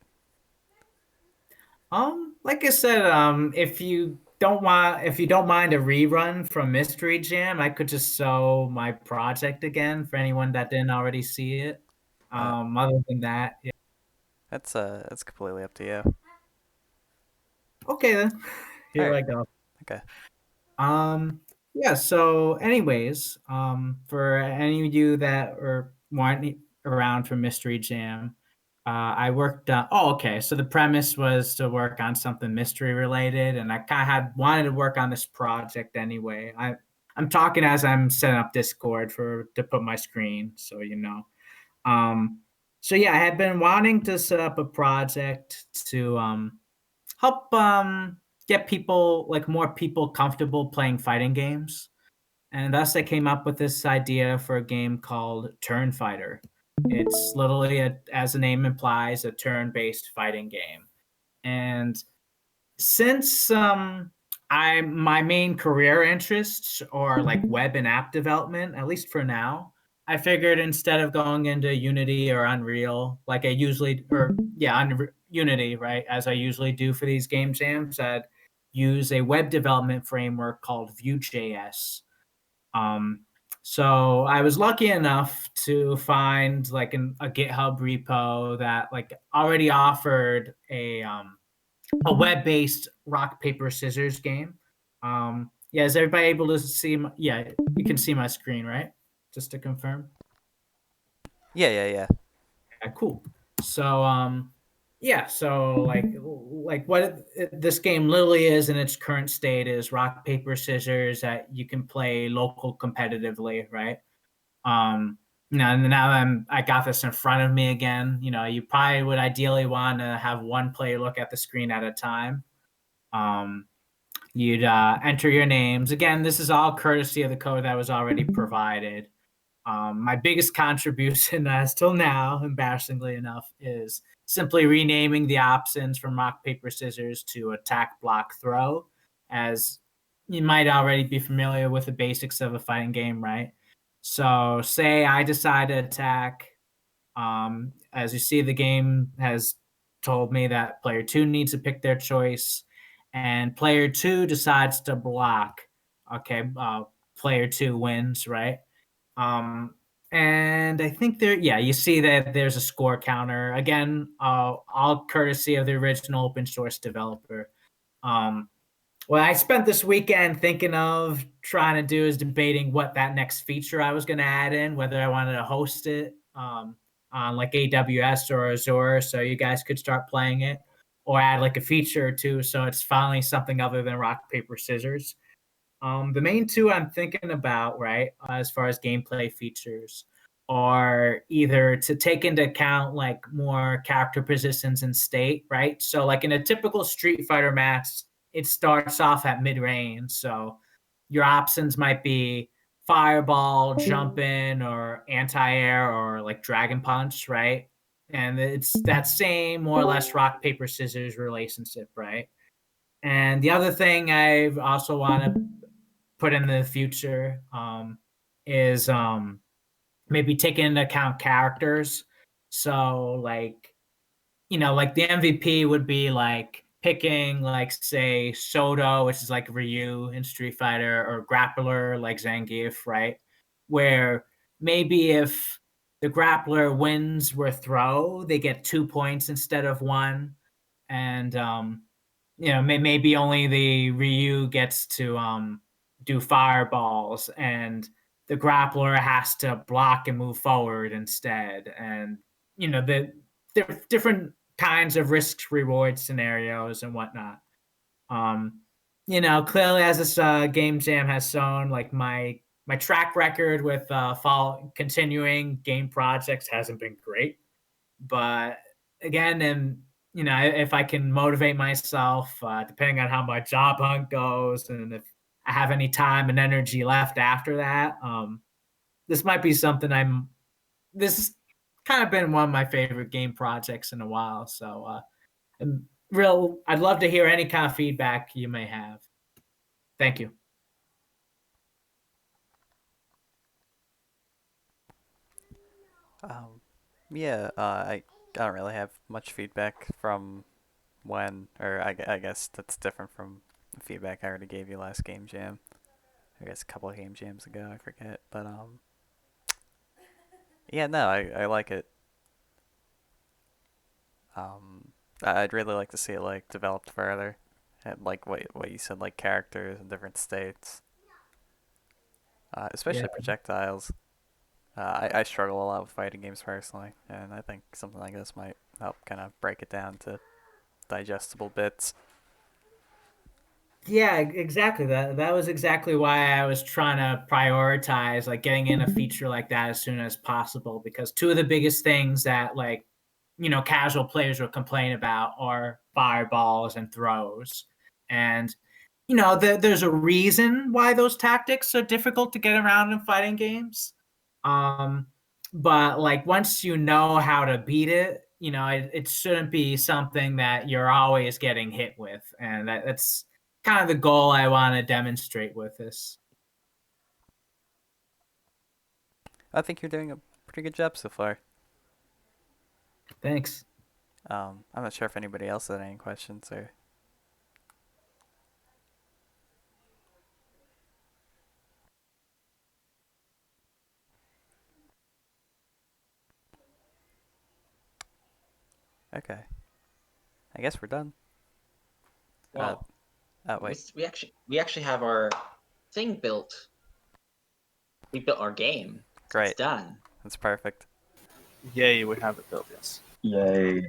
Like I said, if you don't mind a rerun from Mystery Jam, I could just show my project again for anyone that didn't already see it. Uh, Other than that, yeah. that's completely up to you. Okay then. All Here right. I go. Okay. Yeah, so anyways, for any of you that weren't around for Mystery Jam, I worked oh, okay. So the premise was to work on something mystery related, and I kind of had wanted to work on this project anyway. I'm talking as I'm setting up Discord to put my screen, so you know. Um, so yeah, I had been wanting to set up a project to help get people like more people comfortable playing fighting games. And thus I came up with this idea for a game called Turn Fighter. It's literally as the name implies, a turn-based fighting game. And since my main career interests are like web and app development, at least for now, I figured instead of going into Unity or Unreal, like I usually, or yeah, Unity, right, as I usually do for these game jams, I'd use a web development framework called Vue.js. Um, so I was lucky enough to find like a GitHub repo that like already offered a web-based rock paper scissors game. Yeah, is everybody able to see? Yeah, you can see my screen, right? Just to confirm. Yeah. Yeah, cool. So yeah, so like what this game literally is in its current state is rock paper scissors that you can play local competitively, right? Now I got this in front of me again. You know, you probably would ideally want to have one player look at the screen at a time. Um, you'd enter your names. Again, this is all courtesy of the code that was already provided. My biggest contribution till now, embarrassingly enough, is simply renaming the options from rock, paper, scissors to attack, block, throw, as you might already be familiar with the basics of a fighting game, right? So, say I decide to attack. As you see, the game has told me that player two needs to pick their choice, and player two decides to block. Okay, player two wins, right? And I think yeah, you see that there's a score counter again, all courtesy of the original open source developer. Um, what I spent this weekend thinking of trying to do is debating what that next feature I was going to add in, whether I wanted to host it on like AWS or Azure, so you guys could start playing it, or add like a feature or two, so it's finally something other than rock paper scissors. The main two I'm thinking about, right, as far as gameplay features, are either to take into account like more character positions and state, right? So, like in a typical Street Fighter match, it starts off at mid range. So, your options might be fireball, jump in, or anti air, or like dragon punch, right? And it's that same more or less rock, paper, scissors relationship, right? And the other thing I also want to put in the future is maybe taking into account characters. So like, you know, like the MVP would be like picking like say Soto, which is like Ryu in Street Fighter, or Grappler like Zangief, right? Where maybe if the grappler wins with throw, they get 2 points instead of one. And you know, maybe only the Ryu gets to do fireballs, and the grappler has to block and move forward instead. And you know, the different kinds of risks reward scenarios and whatnot. Um, you know, clearly as this game jam has shown, like my track record with continuing game projects hasn't been great, but again, and you know, if I can motivate myself, depending on how my job hunt goes, and if I have any time and energy left after that, this might be something I'm. This has kind of been one of my favorite game projects in a while. So, I'd love to hear any kind of feedback you may have. Thank you. Yeah, I don't really have much feedback from I guess that's different from the feedback I already gave you last game jam. I guess a couple of game jams ago, I forget. But yeah, no, I like it. Um, I'd really like to see it like developed further, and like what you said, like characters in different states, especially Yeah. projectiles. I struggle a lot with fighting games personally, and I think something like this might help kind of break it down to digestible bits. Yeah, exactly. That was exactly why I was trying to prioritize like getting in a feature like that as soon as possible, because two of the biggest things that like casual players will complain about are fireballs and throws. And there's a reason why those tactics are difficult to get around in fighting games. Um but like once you know how to beat it, it shouldn't be something that you're always getting hit with, and that's kind of the goal I want to demonstrate with this. I think you're doing a pretty good job so far. Thanks. I'm not sure if anybody else had any questions or. Okay. I guess we're done. Well, wait. we actually have our thing built. We built our game. Great. It's done. That's perfect. Yay, we have it built. Yes. Yay.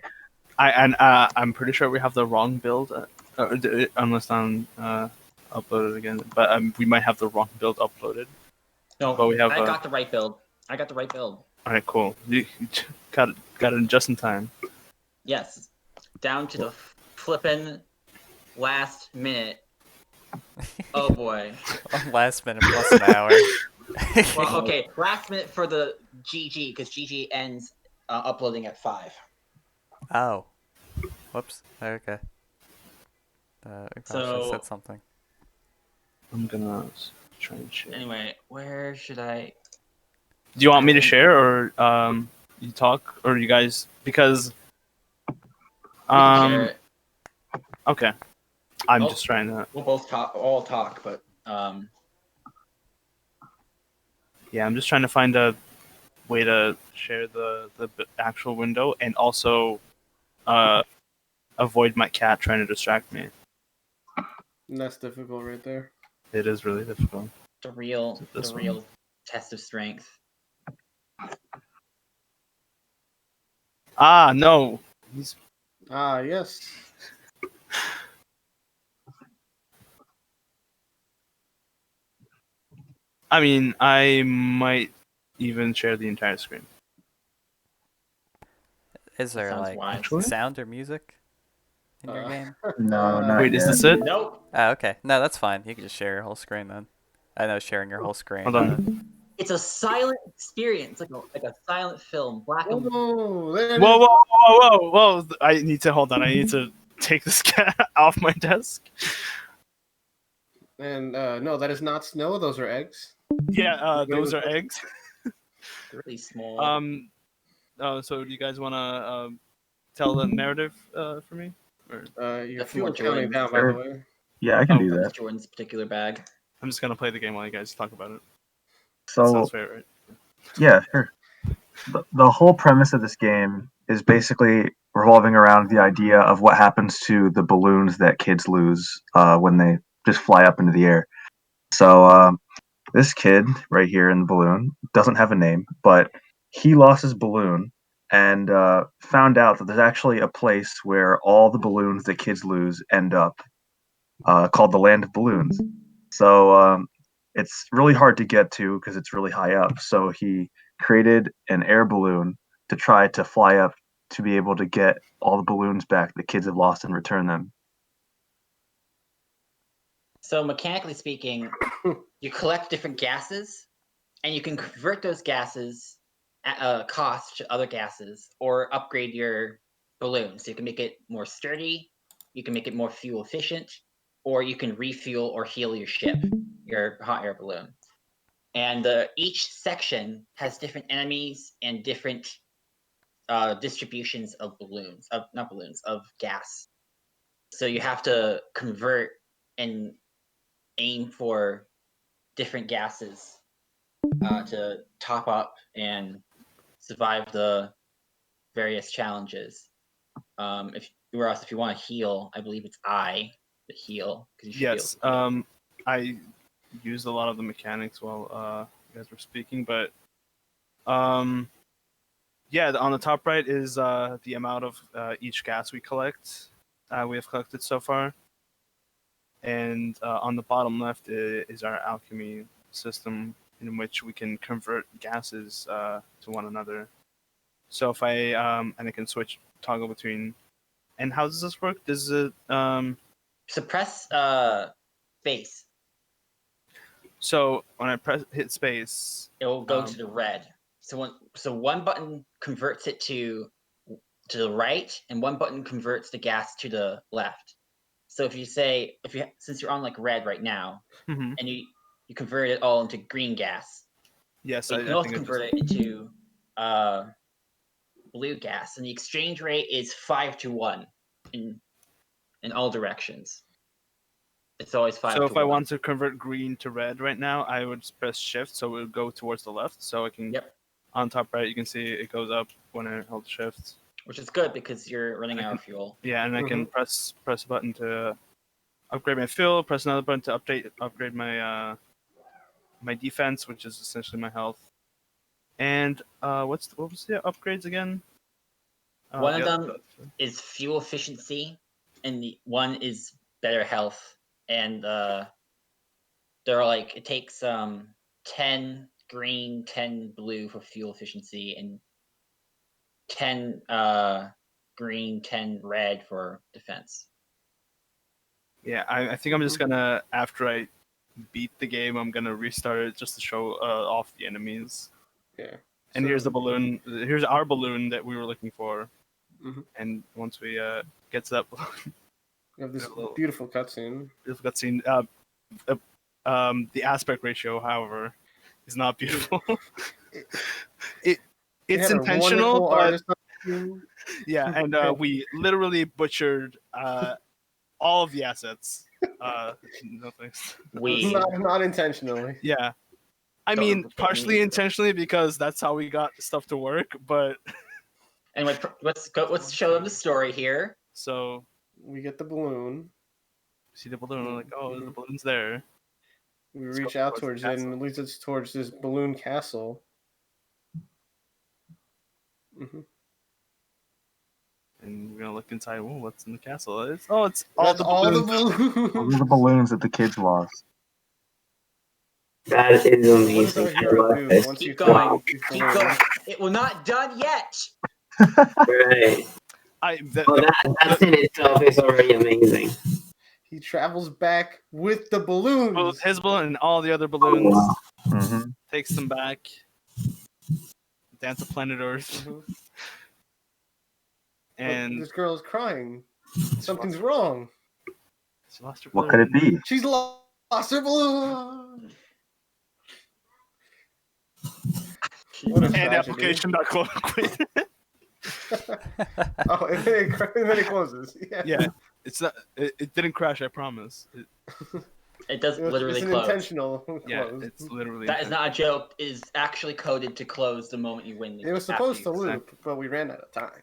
I'm pretty sure we have the wrong build, unless I'm uploaded again. But we might have the wrong build uploaded. No, but we have. I got the right build. All right, cool. You got it just in time. Yes, down to the flippin' last minute. Oh boy. Last minute plus an hour. Well, okay, last minute for the GG, because GG ends uploading at 5. Oh. Whoops. Okay. I probably should have said something. I'm gonna try and share. Anyway, where should I? Do you want me to share, or you talk, or you guys? Because share it. Okay. I'm just trying to. We'll both all talk, but Yeah, I'm just trying to find a way to share the actual window and also avoid my cat trying to distract me. And that's difficult right there. It is really difficult. The real test of strength. Ah, no. Yes. I mean, I might even share the entire screen. Is there like sound or music in your game? No, not Wait, yet. is this it? Nope. Oh, okay. No, that's fine. You can just share your whole screen then. I know sharing your whole screen. Hold on. It's a silent experience, like a silent film, black and Whoa! I need to hold on. I need to take this cat off my desk. And no, that is not snow. Those are eggs. Yeah, those are eggs. They're really small. So do you guys want to tell the narrative for me? Or Your That's fuel more counting Jordan's. down, by the way. Yeah, I can do That's that. Jordan's particular bag. I'm just gonna play the game while you guys talk about it. So, sounds fair, right? Yeah, sure. The whole premise of this game is basically revolving around the idea of what happens to the balloons that kids lose when they just fly up into the air. So this kid right here in the balloon doesn't have a name, but he lost his balloon and found out that there's actually a place where all the balloons that kids lose end up, called the Land of Balloons. So it's really hard to get to because it's really high up. So he created an air balloon to try to fly up to be able to get all the balloons back the kids have lost and return them. So mechanically speaking, you collect different gases, and you can convert those gases at a cost to other gases, or upgrade your balloon. So you can make it more sturdy, you can make it more fuel efficient, or you can refuel or heal your ship, your hot air balloon. And each section has different enemies and different distributions of balloons, of gas. So you have to convert and aim for different gases to top up and survive the various challenges. If you want to heal, I believe it's I. the heal. 'Cause you should Yes. be able to heal. I used a lot of the mechanics while you guys were speaking, but yeah, on the top right is the amount of each gas we collect. We have collected so far, and on the bottom left is our alchemy system, in which we can convert gases to one another. So if I and I can toggle between. And how does this work? Does it suppress space? So when I hit space, it will go to the red. So one button converts it to the right, and one button converts the gas to the left. So if you since you're on like red right now, Mhm. and you convert it all into green gas. Yes, but you can also convert it into blue gas, and the exchange rate is 5-1 in all directions. It's always 5 So to if I 1. want to convert green to red right now, I would press shift, so it would go towards the left. So I can. Yep. On top right, you can see it goes up when I hold shift. Which is good because you're running out of fuel. Yeah, and I can press a button to upgrade my fuel. Press another button to upgrade my my defense, which is essentially my health. And what was the upgrades again? One of them is fuel efficiency, and the one is better health. And they're like, it takes 10 green, 10 blue for fuel efficiency, and 10 green, 10 red for defense. Yeah, I think I'm just gonna, after I beat the game, I'm gonna restart it just to show off the enemies. Yeah. And So- here's the balloon. Here's our balloon that we were looking for. Mhm. And once we get to that balloon, We have this beautiful cutscene. beautiful cutscene. The aspect ratio, however, is not beautiful. It's had a intentional, wonderful but artist on the team. yeah, and we literally butchered all of the assets. No thanks. Not intentionally. Yeah. I mean, partially intentionally because that's how we got stuff to work, but Anyway, let's show them the story here. So we get the balloon. See the balloon, like, oh, the balloon's there. We reach out towards it, and it leads us towards this balloon castle. And we're gonna look inside. Whoa, what's in the castle? It's all That's the all the balloons. Those are the balloons that the kids lost. That is amazing. I love this. Keep going. Keep going. It will not done yet. Right. That in itself is already amazing. He travels back with the balloons. Well, his balloon and all the other balloons. Takes them back. Dance of Planet Earth. And this girl is crying. Something's wrong. She lost her What could it be? She's lost her balloon. What a and tragedy. application not quit. Oh, and then it closes. Yeah, it's not. It didn't crash. I promise. It does literally it's an close. intentional close. Yeah, it's literally. That is not a joke. It is actually coded to close the moment you win. It was supposed to loop, but we ran out of time.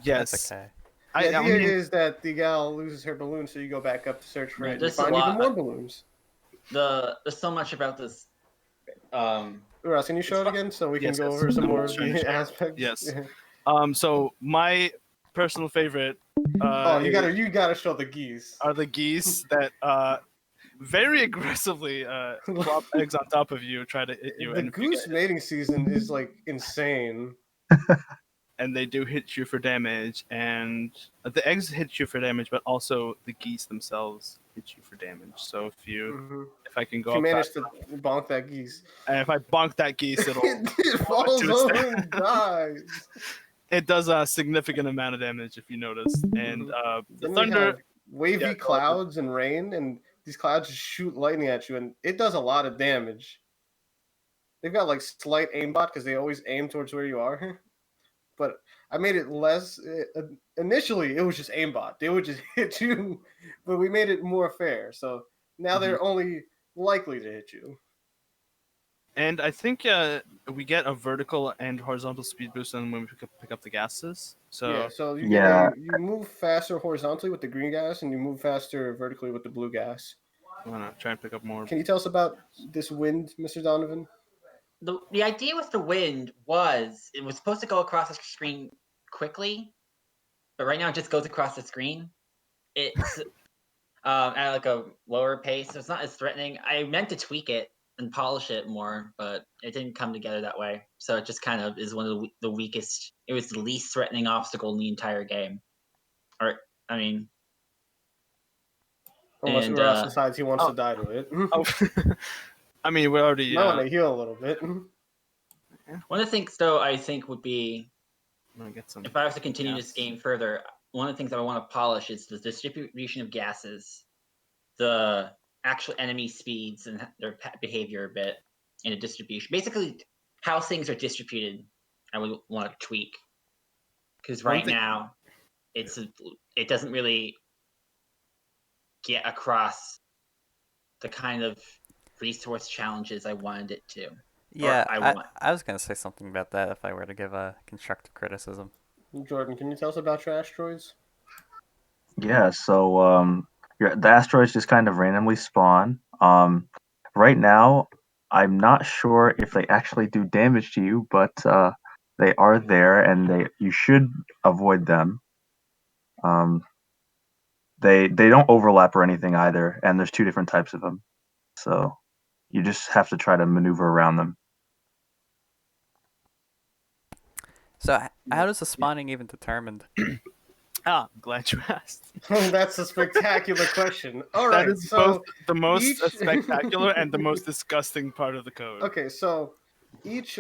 Yes. That's okay. The idea is that the gal loses her balloon, so you go back up to search for it and you There's a find even lot- more balloons. There's so much about this. Ross, can you show it again so we can Yes, go yes. over some I'm more of trying to the show it. aspects? Yes. Yeah. So my personal favorite. You gotta show the geese. Are the geese that very aggressively drop eggs on top of you, try to hit you, The and if you goose mating season is like insane. and they do hit you for damage, and the eggs hit you for damage, but also the geese themselves hit you for damage. So if I can go If you up manage fast to bonk that geese, and if I bonk that geese, it'll it falls to its over death. and dies. It does a significant amount of damage if you notice, and the Then we thunder. have wavy Yeah, clouds and rain, and these clouds just shoot lightning at you, and it does a lot of damage. They've got like slight aimbot because they always aim towards where you are. But I made it less. Initially, it was just aimbot; they would just hit you, but we made it more fair. So now they're only likely to hit you. And I think we get a vertical and horizontal speed boost when we pick up the gases. So So you Yeah. you move faster horizontally with the green gas, and you move faster vertically with the blue gas. I want to try and pick up more. Can you tell us about this wind, Mr. Donovan? The idea with the wind was it was supposed to go across the screen quickly, but right now it just goes across the screen. It's at like a lower pace, so it's not as threatening. I meant to tweak it and polish it more, but it didn't come together that way. So it just kind of is one of the weakest. It was the least threatening obstacle in the entire game. Or I mean, Unless Uras decides he wants to die to it. I mean, we're already. Might want to heal a little bit. One of the things, though, I think would be if I was to continue this game further, one of the things that I want to polish is the distribution of gases, the actual enemy speeds and their behavior a bit, and the distribution. Basically, how things are distributed, I would want to tweak. Because right now, it doesn't really get across the kind of resource challenges I wanted it to. Yeah, I was going to say something about that if I were to give a constructive criticism. Jordan, can you tell us about your asteroids? Yeah, so the asteroids just kind of randomly spawn. Right now, I'm not sure if they actually do damage to you, but they are there, and you should avoid them. They don't overlap or anything either, and there's two different types of them, so you just have to try to maneuver around them. So how does the spawning even determined? I'm glad you asked. That's a spectacular question. All right, that is so both the most spectacular and the most disgusting part of the code. Okay, so each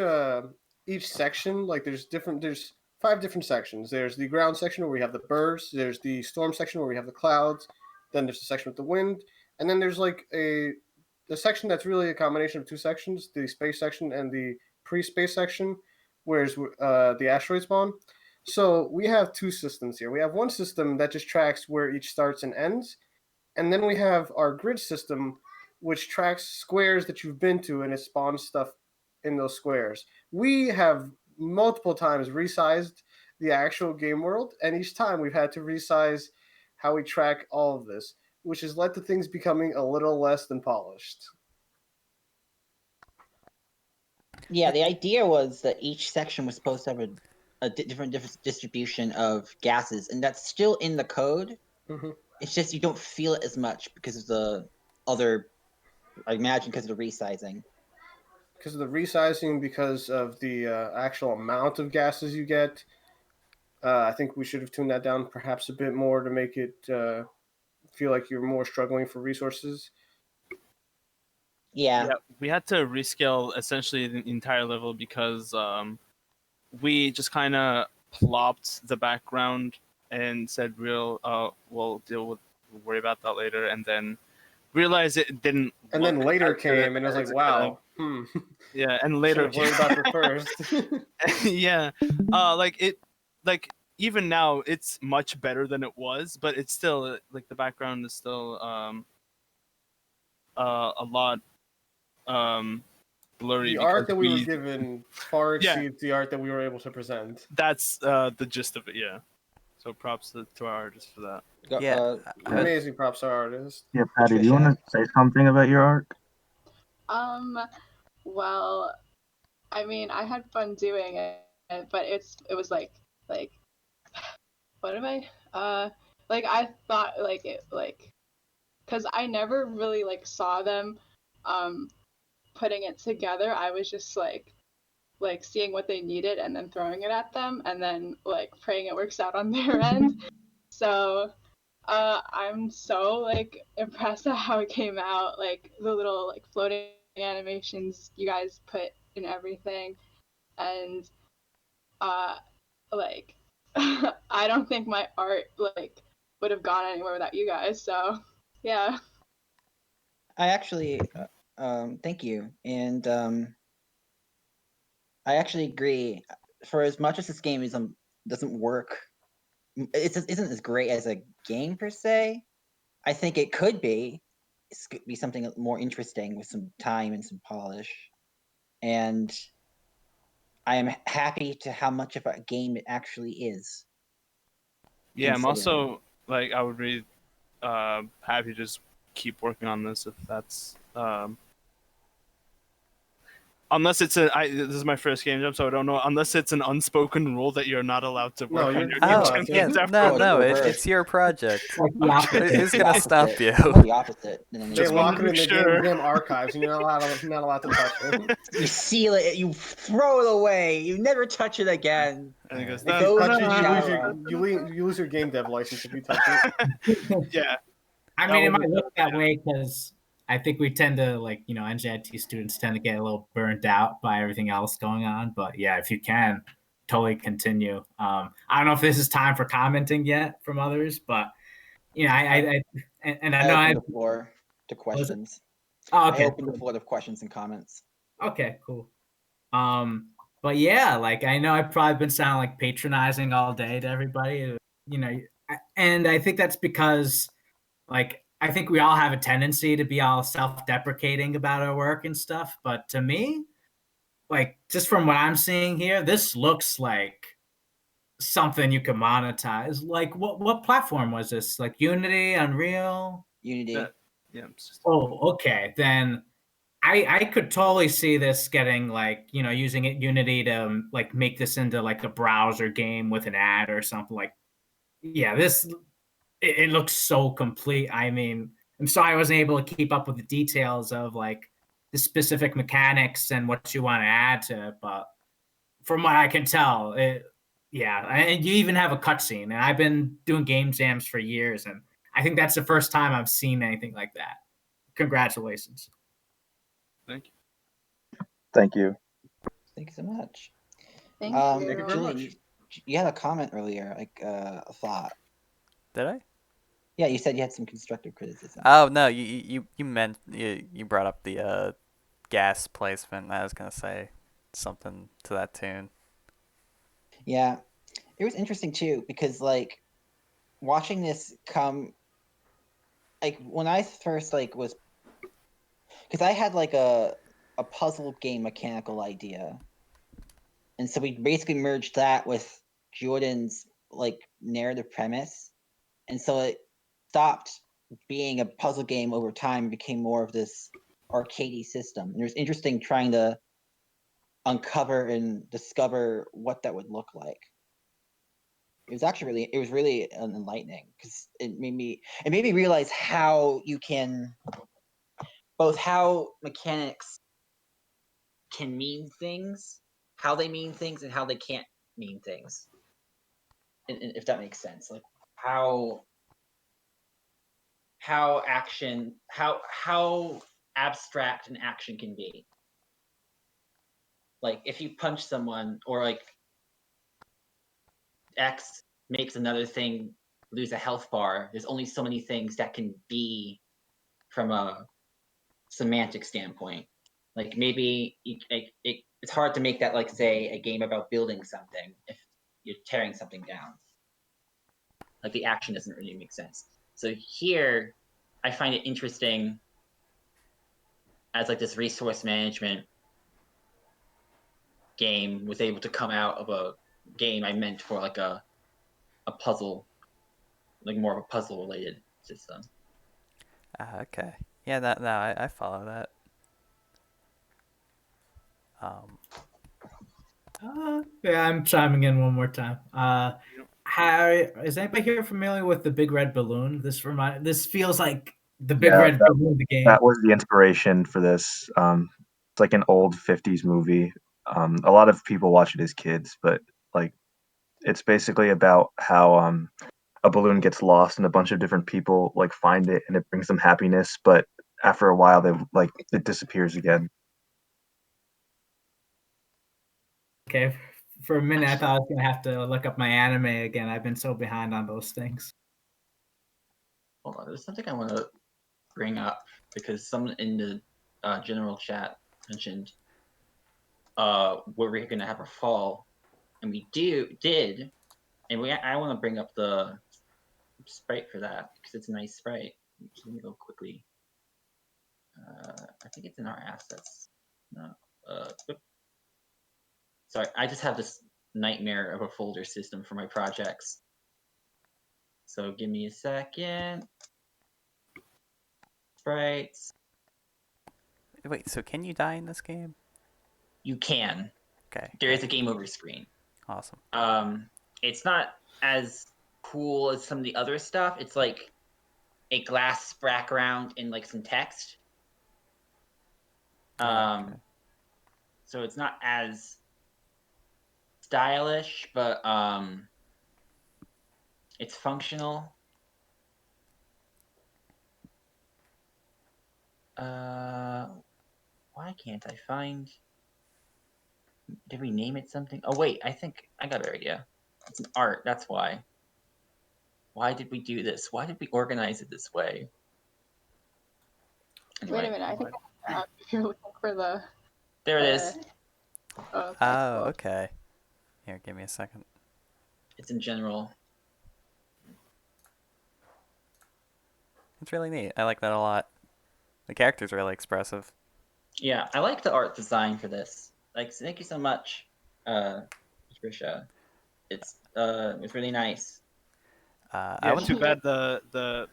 section, like there's 5 different sections. There's the ground section where we have the birds. There's the storm section where we have the clouds. Then there's the section with the wind, and then there's like the section that's really a combination of 2 sections: the space section and the pre-space section, where's the asteroid spawn. So we have 2 systems here. We have one system that just tracks where each starts and ends, and then we have our grid system, which tracks squares that you've been to, and it spawns stuff in those squares. We have multiple times resized the actual game world, and each time we've had to resize how we track all of this, which has led to things becoming a little less than polished. Yeah, the idea was that each section was supposed to have a different distribution of gases, and that's still in the code. Mm-hmm. It's just you don't feel it as much because of the other, I imagine, because of the resizing. Because of the resizing, because of the actual amount of gases you get. I think we should have tuned that down perhaps a bit more to make it feel like you're more struggling for resources. Yeah, we had to rescale essentially the entire level because we just kind of plopped the background and said, we'll worry about that later, and then realized it didn't. And then later came, and I was like, wow. Yeah, and later should have worried about it first. Yeah, even now it's much better than it was, but it's still like the background is still a lot blurry. The art that we were given far exceeds the art that we were able to present. That's the gist of it, yeah. So props to our artist for that. Yeah, amazing props to our artist. Yeah, Patty, do you want to say something about your art? Well, I mean, I had fun doing it, but it was like what am I? Like I thought because I never really saw them putting it together. I was just like seeing what they needed and then throwing it at them and then praying it works out on their end. So I'm so impressed at how it came out, the little floating animations you guys put in everything, and I don't think my art would have gone anywhere without you guys. So yeah. I actually thank you, and I actually agree. For as much as this game doesn't work, isn't as great as a game per se. I think it could be something more interesting with some time and some polish. and I am happy to how much of a game it actually is. Yeah, I'm also like I would be happy to just keep working on this if that's unless it's this is my first game jam, so I don't know. Unless it's an unspoken rule that you're not allowed to work on your game jam games afterwards. It's your project. Okay. Who's gonna stop you? The opposite. They lock it in the game jam archives, and you're not allowed to touch it. You seal it. You throw it away. You never touch it again. And he goes, If you touch it, you lose your game dev license if you touch it. Yeah. I mean, it might look that way because I think we tend to, like, NJIT students tend to get a little burnt out by everything else going on. But yeah, if you can, totally continue. I don't know if this is time for commenting yet from others, but I know I open the floor to questions. Oh, okay. I open the floor to questions and comments. Okay, cool. But yeah, like I know I've probably been sounding like patronizing all day to everybody, and I think that's because, like, I think we all have a tendency to be all self-deprecating about our work and stuff. But to me, like, just from what I'm seeing here, this looks like something you can monetize. Like, what platform was this? Like Unity, Unreal? Unity. Yeah. Oh, okay. Then I could totally see this getting, like, using Unity to like make this into like a browser game with an ad or something. Like, yeah, it looks so complete. I mean, I'm sorry I wasn't able to keep up with the details of like the specific mechanics and what you want to add to it, but from what I can tell, and you even have a cutscene. And I've been doing game jams for years, and I think that's the first time I've seen anything like that. Congratulations. Thank you. Thank you. Thank you so much. Thank you. Julian, you had a comment earlier, like a thought. Did I? Yeah, you said you had some constructive criticism. Oh no, you meant you brought up the gas placement. I was gonna say something to that tune. Yeah, it was interesting too because, like, watching this come, like, when I first was, because I had like a puzzle game mechanical idea, and so we basically merged that with Jordan's like narrative premise, and so it stopped being a puzzle game over time and became more of this arcadey system. And it was interesting trying to uncover and discover what that would look like. It was really enlightening because it made me realize how you can both how mechanics can mean things, how they mean things, and how they can't mean things. And if that makes sense, like how abstract an action can be. Like if you punch someone, or like X makes another thing lose a health bar, there's only so many things that can be from a semantic standpoint. Like maybe it's hard to make that, like, say, a game about building something if you're tearing something down. Like the action doesn't really make sense. So here, I find it interesting as like this resource management game was able to come out of a game I meant for like a puzzle, like more of a puzzle related system. Okay. Yeah, no, I follow that. Yeah, I'm chiming in one more time. How is anybody here familiar with the Big Red Balloon? This feels like the Big Red Balloon, the game. That was the inspiration for this. It's like an old 50s movie. A lot of people watch it as kids, but like it's basically about how a balloon gets lost and a bunch of different people like find it and it brings them happiness, but after a while it disappears again. Okay, for a minute I thought I was gonna have to look up my anime again. I've been so behind on those things. Hold on, there's something I want to bring up because someone in the general chat mentioned we're going to have a fall, and we did, and I want to bring up the sprite for that because it's a nice sprite. Let me go quickly. I think it's in our assets. No, Sorry, I just have this nightmare of a folder system for my projects. So give me a second. Sprites. Wait, so can you die in this game? You can. Okay. There is a game over screen. Awesome. It's not as cool as some of the other stuff. It's like a glass background and like some text. Okay. So it's not as stylish, but it's functional. Why can't I find? Did we name it something? Oh wait, I think I got an idea. It's an art. That's why. Why did we do this? Why did we organize it this way? Anyway, Wait a minute, I think if you're looking for the. There it is. Oh, Oh, okay. Here, give me a second. It's in general. It's really neat. I like that a lot. The character's really expressive. Yeah, I like the art design for this. Like, thank you so much, Trisha. It's really nice. Yeah, too bad the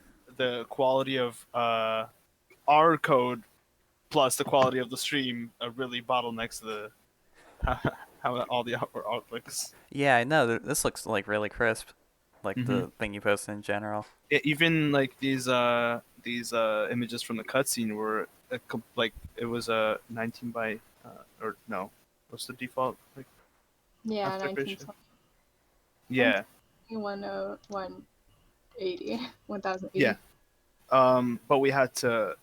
quality of our code plus the quality of the stream really bottlenecks the how all the art looks. Yeah, I know. This looks like really crisp. Like the thing you posted in general. Yeah, even like these images from the cutscene were like it was a 19 by or no, what's the default like? Yeah, aspect ratio? 1920. Yeah. 180. Yeah. But we had to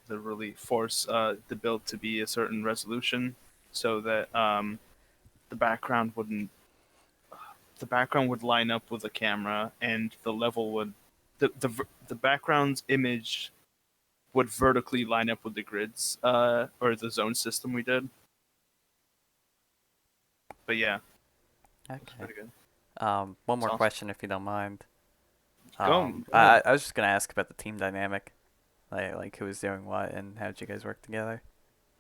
really force the build to be a certain resolution so that the background would line up with the camera and the level would the background's image would vertically line up with the grids or the zone system we did. But yeah. Okay. Pretty good. One more question, if you don't mind. Go I was just gonna ask about the team dynamic, like who was doing what and how did you guys work together?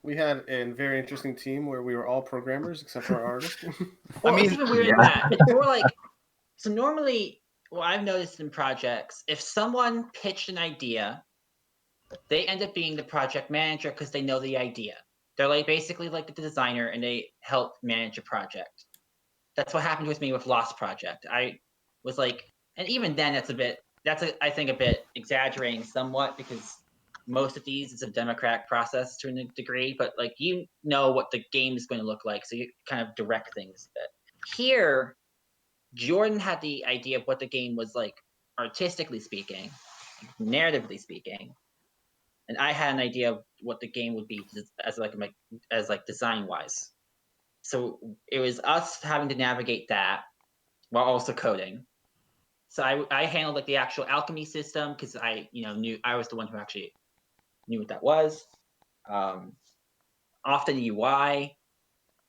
We had a very interesting team where we were all programmers except for our artist. Well, it's even weirder than that. It's more like, so normally, what I've noticed in projects, if someone pitched an idea, they end up being the project manager because they know the idea. They're like basically like the designer and they help manage a project. That's what happened with me with Lost Project. I was like, and even then, I think a bit exaggerating somewhat because most of these is a democratic process to a degree, but like you know what the game is going to look like, so you kind of direct things a bit. Here, Jordan had the idea of what the game was like, artistically speaking, narratively speaking, and I had an idea of what the game would be as design wise. So it was us having to navigate that while also coding. So I handled like the actual alchemy system because I knew I was the one who actually knew what that was. Off the UI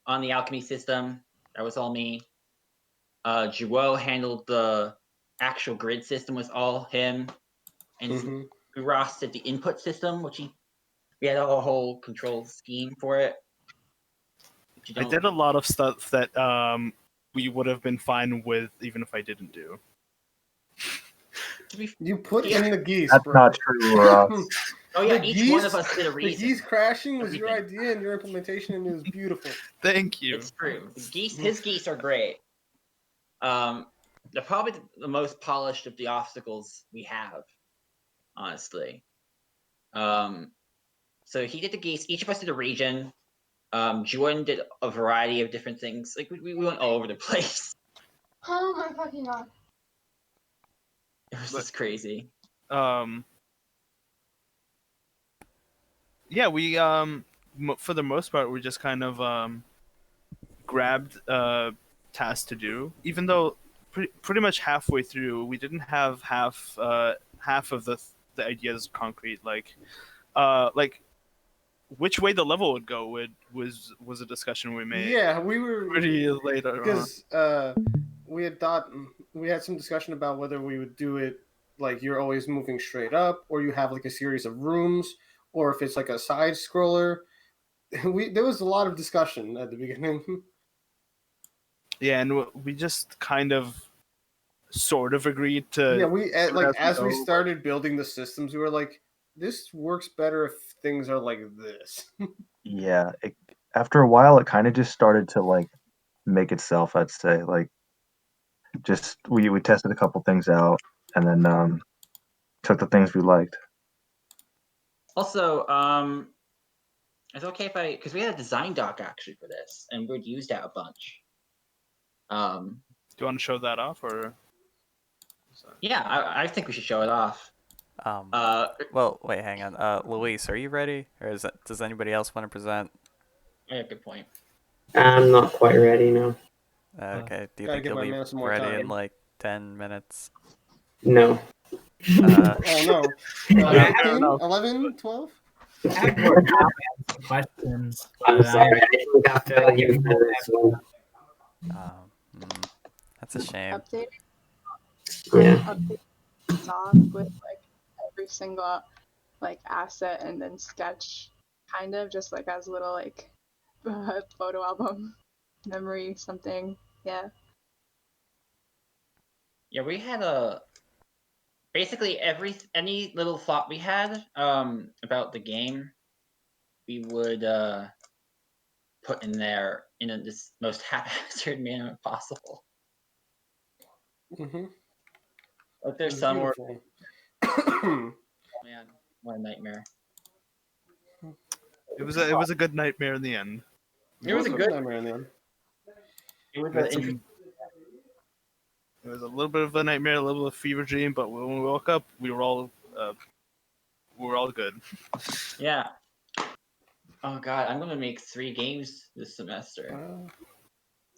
on the alchemy system, that was all me. Juwo handled the actual grid system, was all him, and Ross did the input system, which we had a whole control scheme for it. I did a lot of stuff that we would have been fine with even if I didn't do. You put in the geese. That's bro. not true, Ross. Oh yeah, each one of us did a reason. The geese crashing was your idea and your implementation, and it was beautiful. Thank you. It's true. His geese are great. They're probably the most polished of the obstacles we have, honestly. So he did the geese. Each of us did a region. Jordan did a variety of different things. Like we went all over the place. Oh my fucking god. It was just crazy. Yeah, we for the most part we just kind of grabbed tasks to do, even though pretty much halfway through we didn't have half of the ideas concrete. Like which way the level would go was a discussion we made. Yeah, we were pretty late on. Because we had some discussion about whether we would do it like you're always moving straight up, or you have like a series of rooms, or if it's like a side scroller. there was a lot of discussion at the beginning. Yeah, and we just kind of sort of agreed to. Yeah, we as we go, started building the systems, we were like, this works better if things are like this. Yeah, after a while, it kind of just started to like make itself. I'd say like just we tested a couple things out and then took the things we liked. Also, it's okay if because we had a design doc actually for this, and we'd used that a bunch. Do you want to show that off, or? Yeah, I think we should show it off. Well, wait, hang on. Luis, are you ready, or does anybody else want to present? Yeah, good point. I'm not quite ready now. Okay. Do you Gotta think give you'll my be man some more ready time. in like 10 minutes? No. Oh no. 15, know. 11, 12? I have more comments and questions. I'm but sorry, I think after you for this one. That's a shame. Updating. Yeah. Update doc with like every single like asset and then sketch, kind of just like as a little like photo album, memory something. Yeah. Yeah, we had basically any little thought we had about the game, we would put in there in this most haphazard manner possible. Mm-hmm. Like there's some more. Man, what a nightmare! It was a good nightmare in the end. It was a good nightmare in the end. It was We had an interesting. It was a little bit of a nightmare, a little bit of a fever dream, but when we woke up, we were all good. Yeah. Oh god, I'm gonna make 3 games this semester.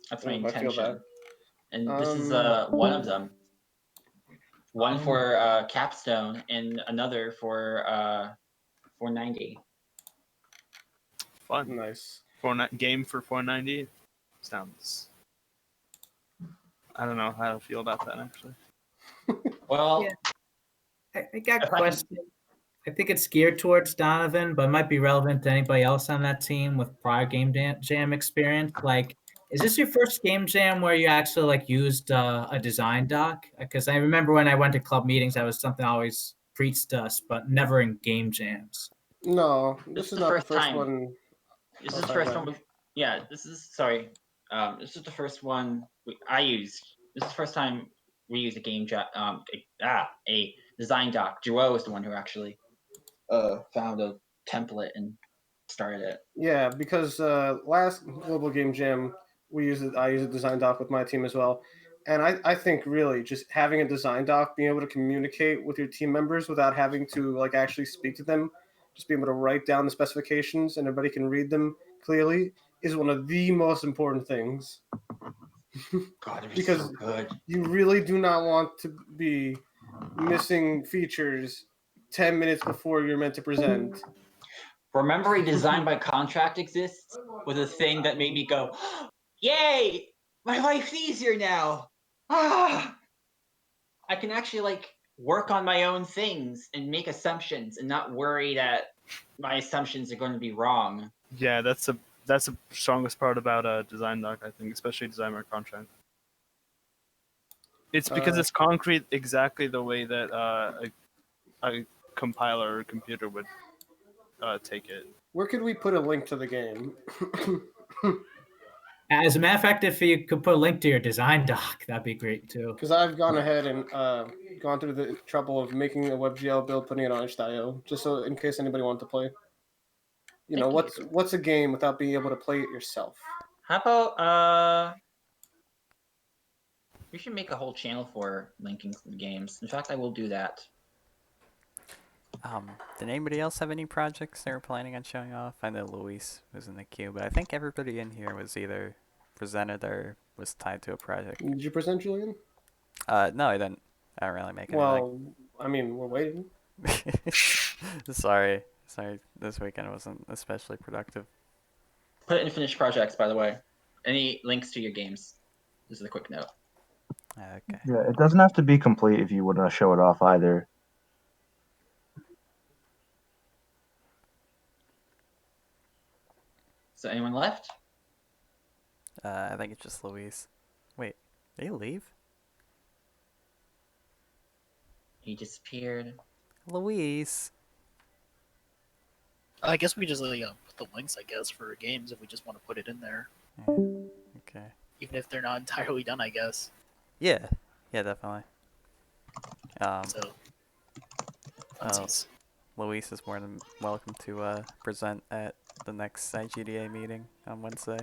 That's my I feel intention. that. And this is one of them. One for Capstone and another for 490. Fun. Nice. Game for 490 sounds. I don't know how to feel about that actually. Well, I got a question. I think it's geared towards Donovan, but it might be relevant to anybody else on that team with prior game jam experience. Like, is this your first game jam where you actually like used a design doc? Because I remember when I went to club meetings, that was something I always preached to us, but never in game jams. No, this is not the first time. one. This is the first one. Yeah, this is sorry. This is the first one I used. This is the first time we used a game a design doc. Joel was the one who actually found a template and started it. Yeah, because last Global Game Jam I used a design doc with my team as well. And I think really just having a design doc, being able to communicate with your team members without having to like actually speak to them, just being able to write down the specifications and everybody can read them clearly is one of the most important things. God, because so good. You really do not want to be missing features 10 minutes before you're meant to present. Remember, a design by contract exists was a thing that made me go, "Yay! My life's easier now. Ah, I can actually like work on my own things and make assumptions and not worry that my assumptions are going to be wrong." Yeah, that's the strongest part about a design doc, I think, especially design by contract. It's because it's concrete exactly the way that a compiler or computer would take it. Where could we put a link to the game? As a matter of fact, if you could put a link to your design doc, that'd be great too. Because I've gone ahead and gone through the trouble of making a WebGL build, putting it on itch.io, just so in case anybody wanted to play. You know, what's a game without being able to play it yourself? How about we should make a whole channel for linking the games. In fact, I will do that. Did anybody else have any projects they were planning on showing off? I know Luis was in the queue, but I think everybody in here was either presented or was tied to a project. Did you present, Julian? No, I didn't. I don't really make anything. Well, I mean, we're waiting. Sorry. This weekend wasn't especially productive. Put it in finished projects, by the way. Any links to your games? This is a quick note. Okay. Yeah, it doesn't have to be complete if you want to show it off either. So anyone left? I think it's just Luis. Wait, did he leave? He disappeared. Luis. I guess we just put the links, I guess, for games if we just want to put it in there. Yeah. Okay. Even if they're not entirely done, I guess. Yeah. Yeah, definitely. So, Luis is more than welcome to present at the next IGDA meeting on Wednesday.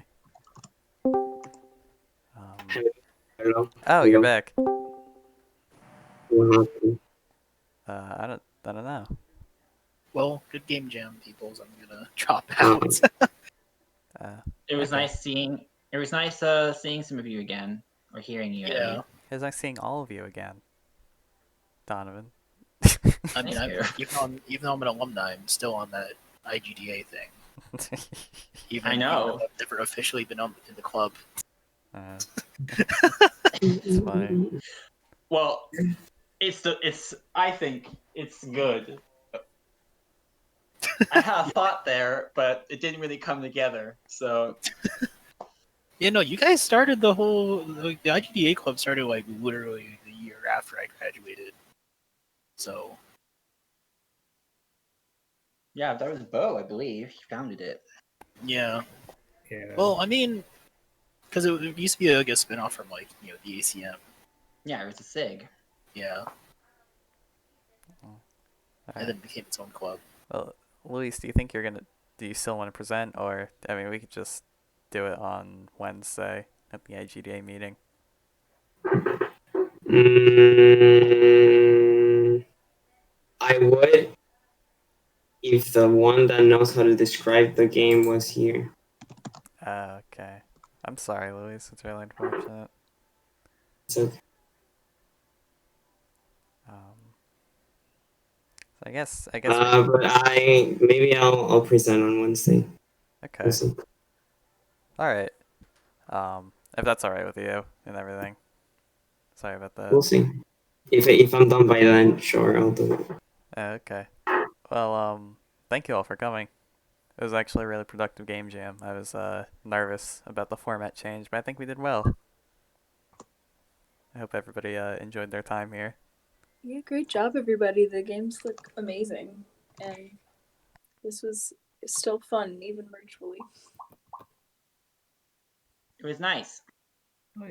Hello. Oh, you're back. What happened? I don't know. Well, good game jam, people. So I'm gonna drop out. It was Okay. nice seeing. It was nice seeing some of you again, or hearing you. Yeah. It was nice seeing all of you again, Donovan. I mean, even though I'm an alumni, I'm still on that IGDA thing. Even though I've never officially been in the club. It's funny. Well, I think it's good. I had a thought there, but it didn't really come together. So. Yeah, no, you guys started the IGDA club started like literally the year after I graduated. So. Yeah, that was Bo, I believe. He founded it. Yeah. Yeah. Well, I mean, because it used to be like a spinoff from like the ACM. Yeah, it was a SIG. Yeah. And then it became its own club. Well, Luis, do you still want to present, or I mean, we could just do it on Wednesday at the IGDA meeting. I would if the one that knows how to describe the game was here. Okay. I'm sorry, Luis. It's really unfortunate. It's okay. So I guess. But maybe I'll present on Wednesday. Okay. We'll see. All right. If that's all right with you and everything. Sorry about that. We'll see. If I'm done by then, sure, I'll do it. Okay. Well, thank you all for coming. It was actually a really productive game jam. I was nervous about the format change, but I think we did well. I hope everybody enjoyed their time here. Yeah, great job, everybody. The games look amazing, and this was still fun, even virtually. It was nice. Oh,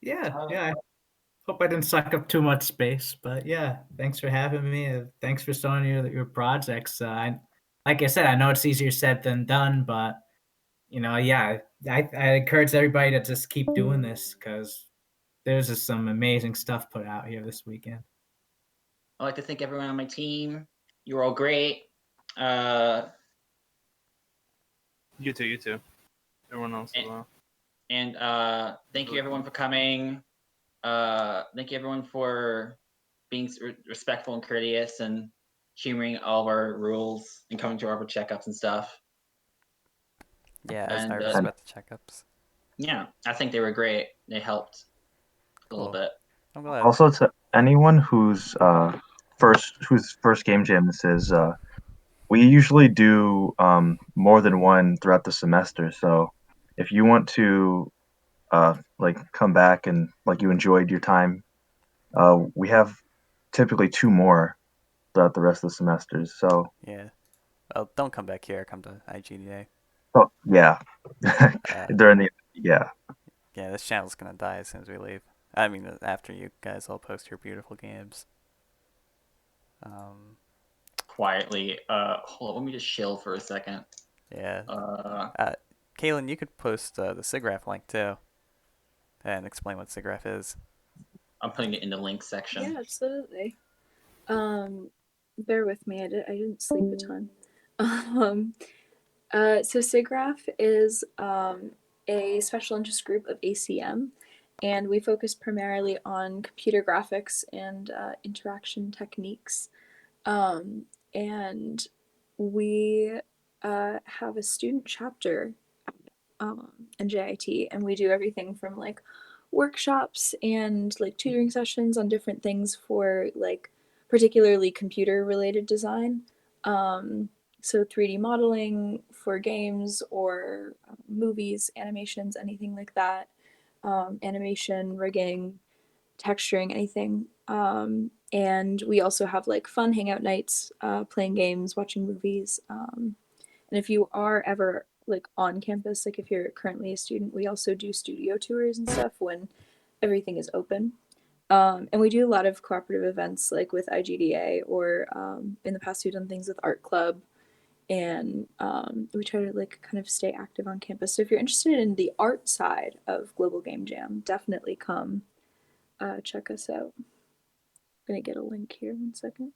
yeah. I hope I didn't suck up too much space, but yeah, thanks for having me. Thanks for showing your projects. Like I said, I know it's easier said than done, but yeah, I encourage everybody to just keep doing this because there's just some amazing stuff put out here this weekend. I'd like to thank everyone on my team. You were all great. You too. Everyone else as well. And thank you everyone for coming. Thank you everyone for being respectful and courteous and humoring all of our rules and coming to our checkups and stuff. Yeah, I was nervous about the checkups. Yeah, I think they were great. They helped a little bit. I'm glad. Also, to anyone whose first game jam this is, we usually do more than one throughout the semester. So if you want to come back and you enjoyed your time, we have typically 2 more throughout the rest of the semesters. So yeah, well, don't come back here. Come to IGDA. Oh yeah, during the Yeah, this channel's gonna die as soon as we leave. I mean, after you guys all post your beautiful games. Quietly, hold on, let me just chill for a second. Yeah. Kaylin, you could post the SIGGRAPH link too, and explain what SIGGRAPH is. I'm putting it in the link section. Yeah, absolutely. Bear with me. I didn't sleep a ton. So SIGGRAPH is a special interest group of ACM, and we focus primarily on computer graphics and interaction techniques. And we have a student chapter at NJIT, and we do everything from like workshops and like tutoring sessions on different things for like particularly computer related design. So 3D modeling for games or movies, animations, anything like that. Animation, rigging, texturing, anything. And we also have like fun hangout nights, playing games, watching movies. And if you are ever like on campus, like if you're currently a student, we also do studio tours and stuff when everything is open. And we do a lot of cooperative events like with IGDA, or in the past we've done things with Art Club, and we try to like kind of stay active on campus. So if you're interested in the art side of Global Game Jam, definitely come check us out. I'm gonna get a link here, 1 second.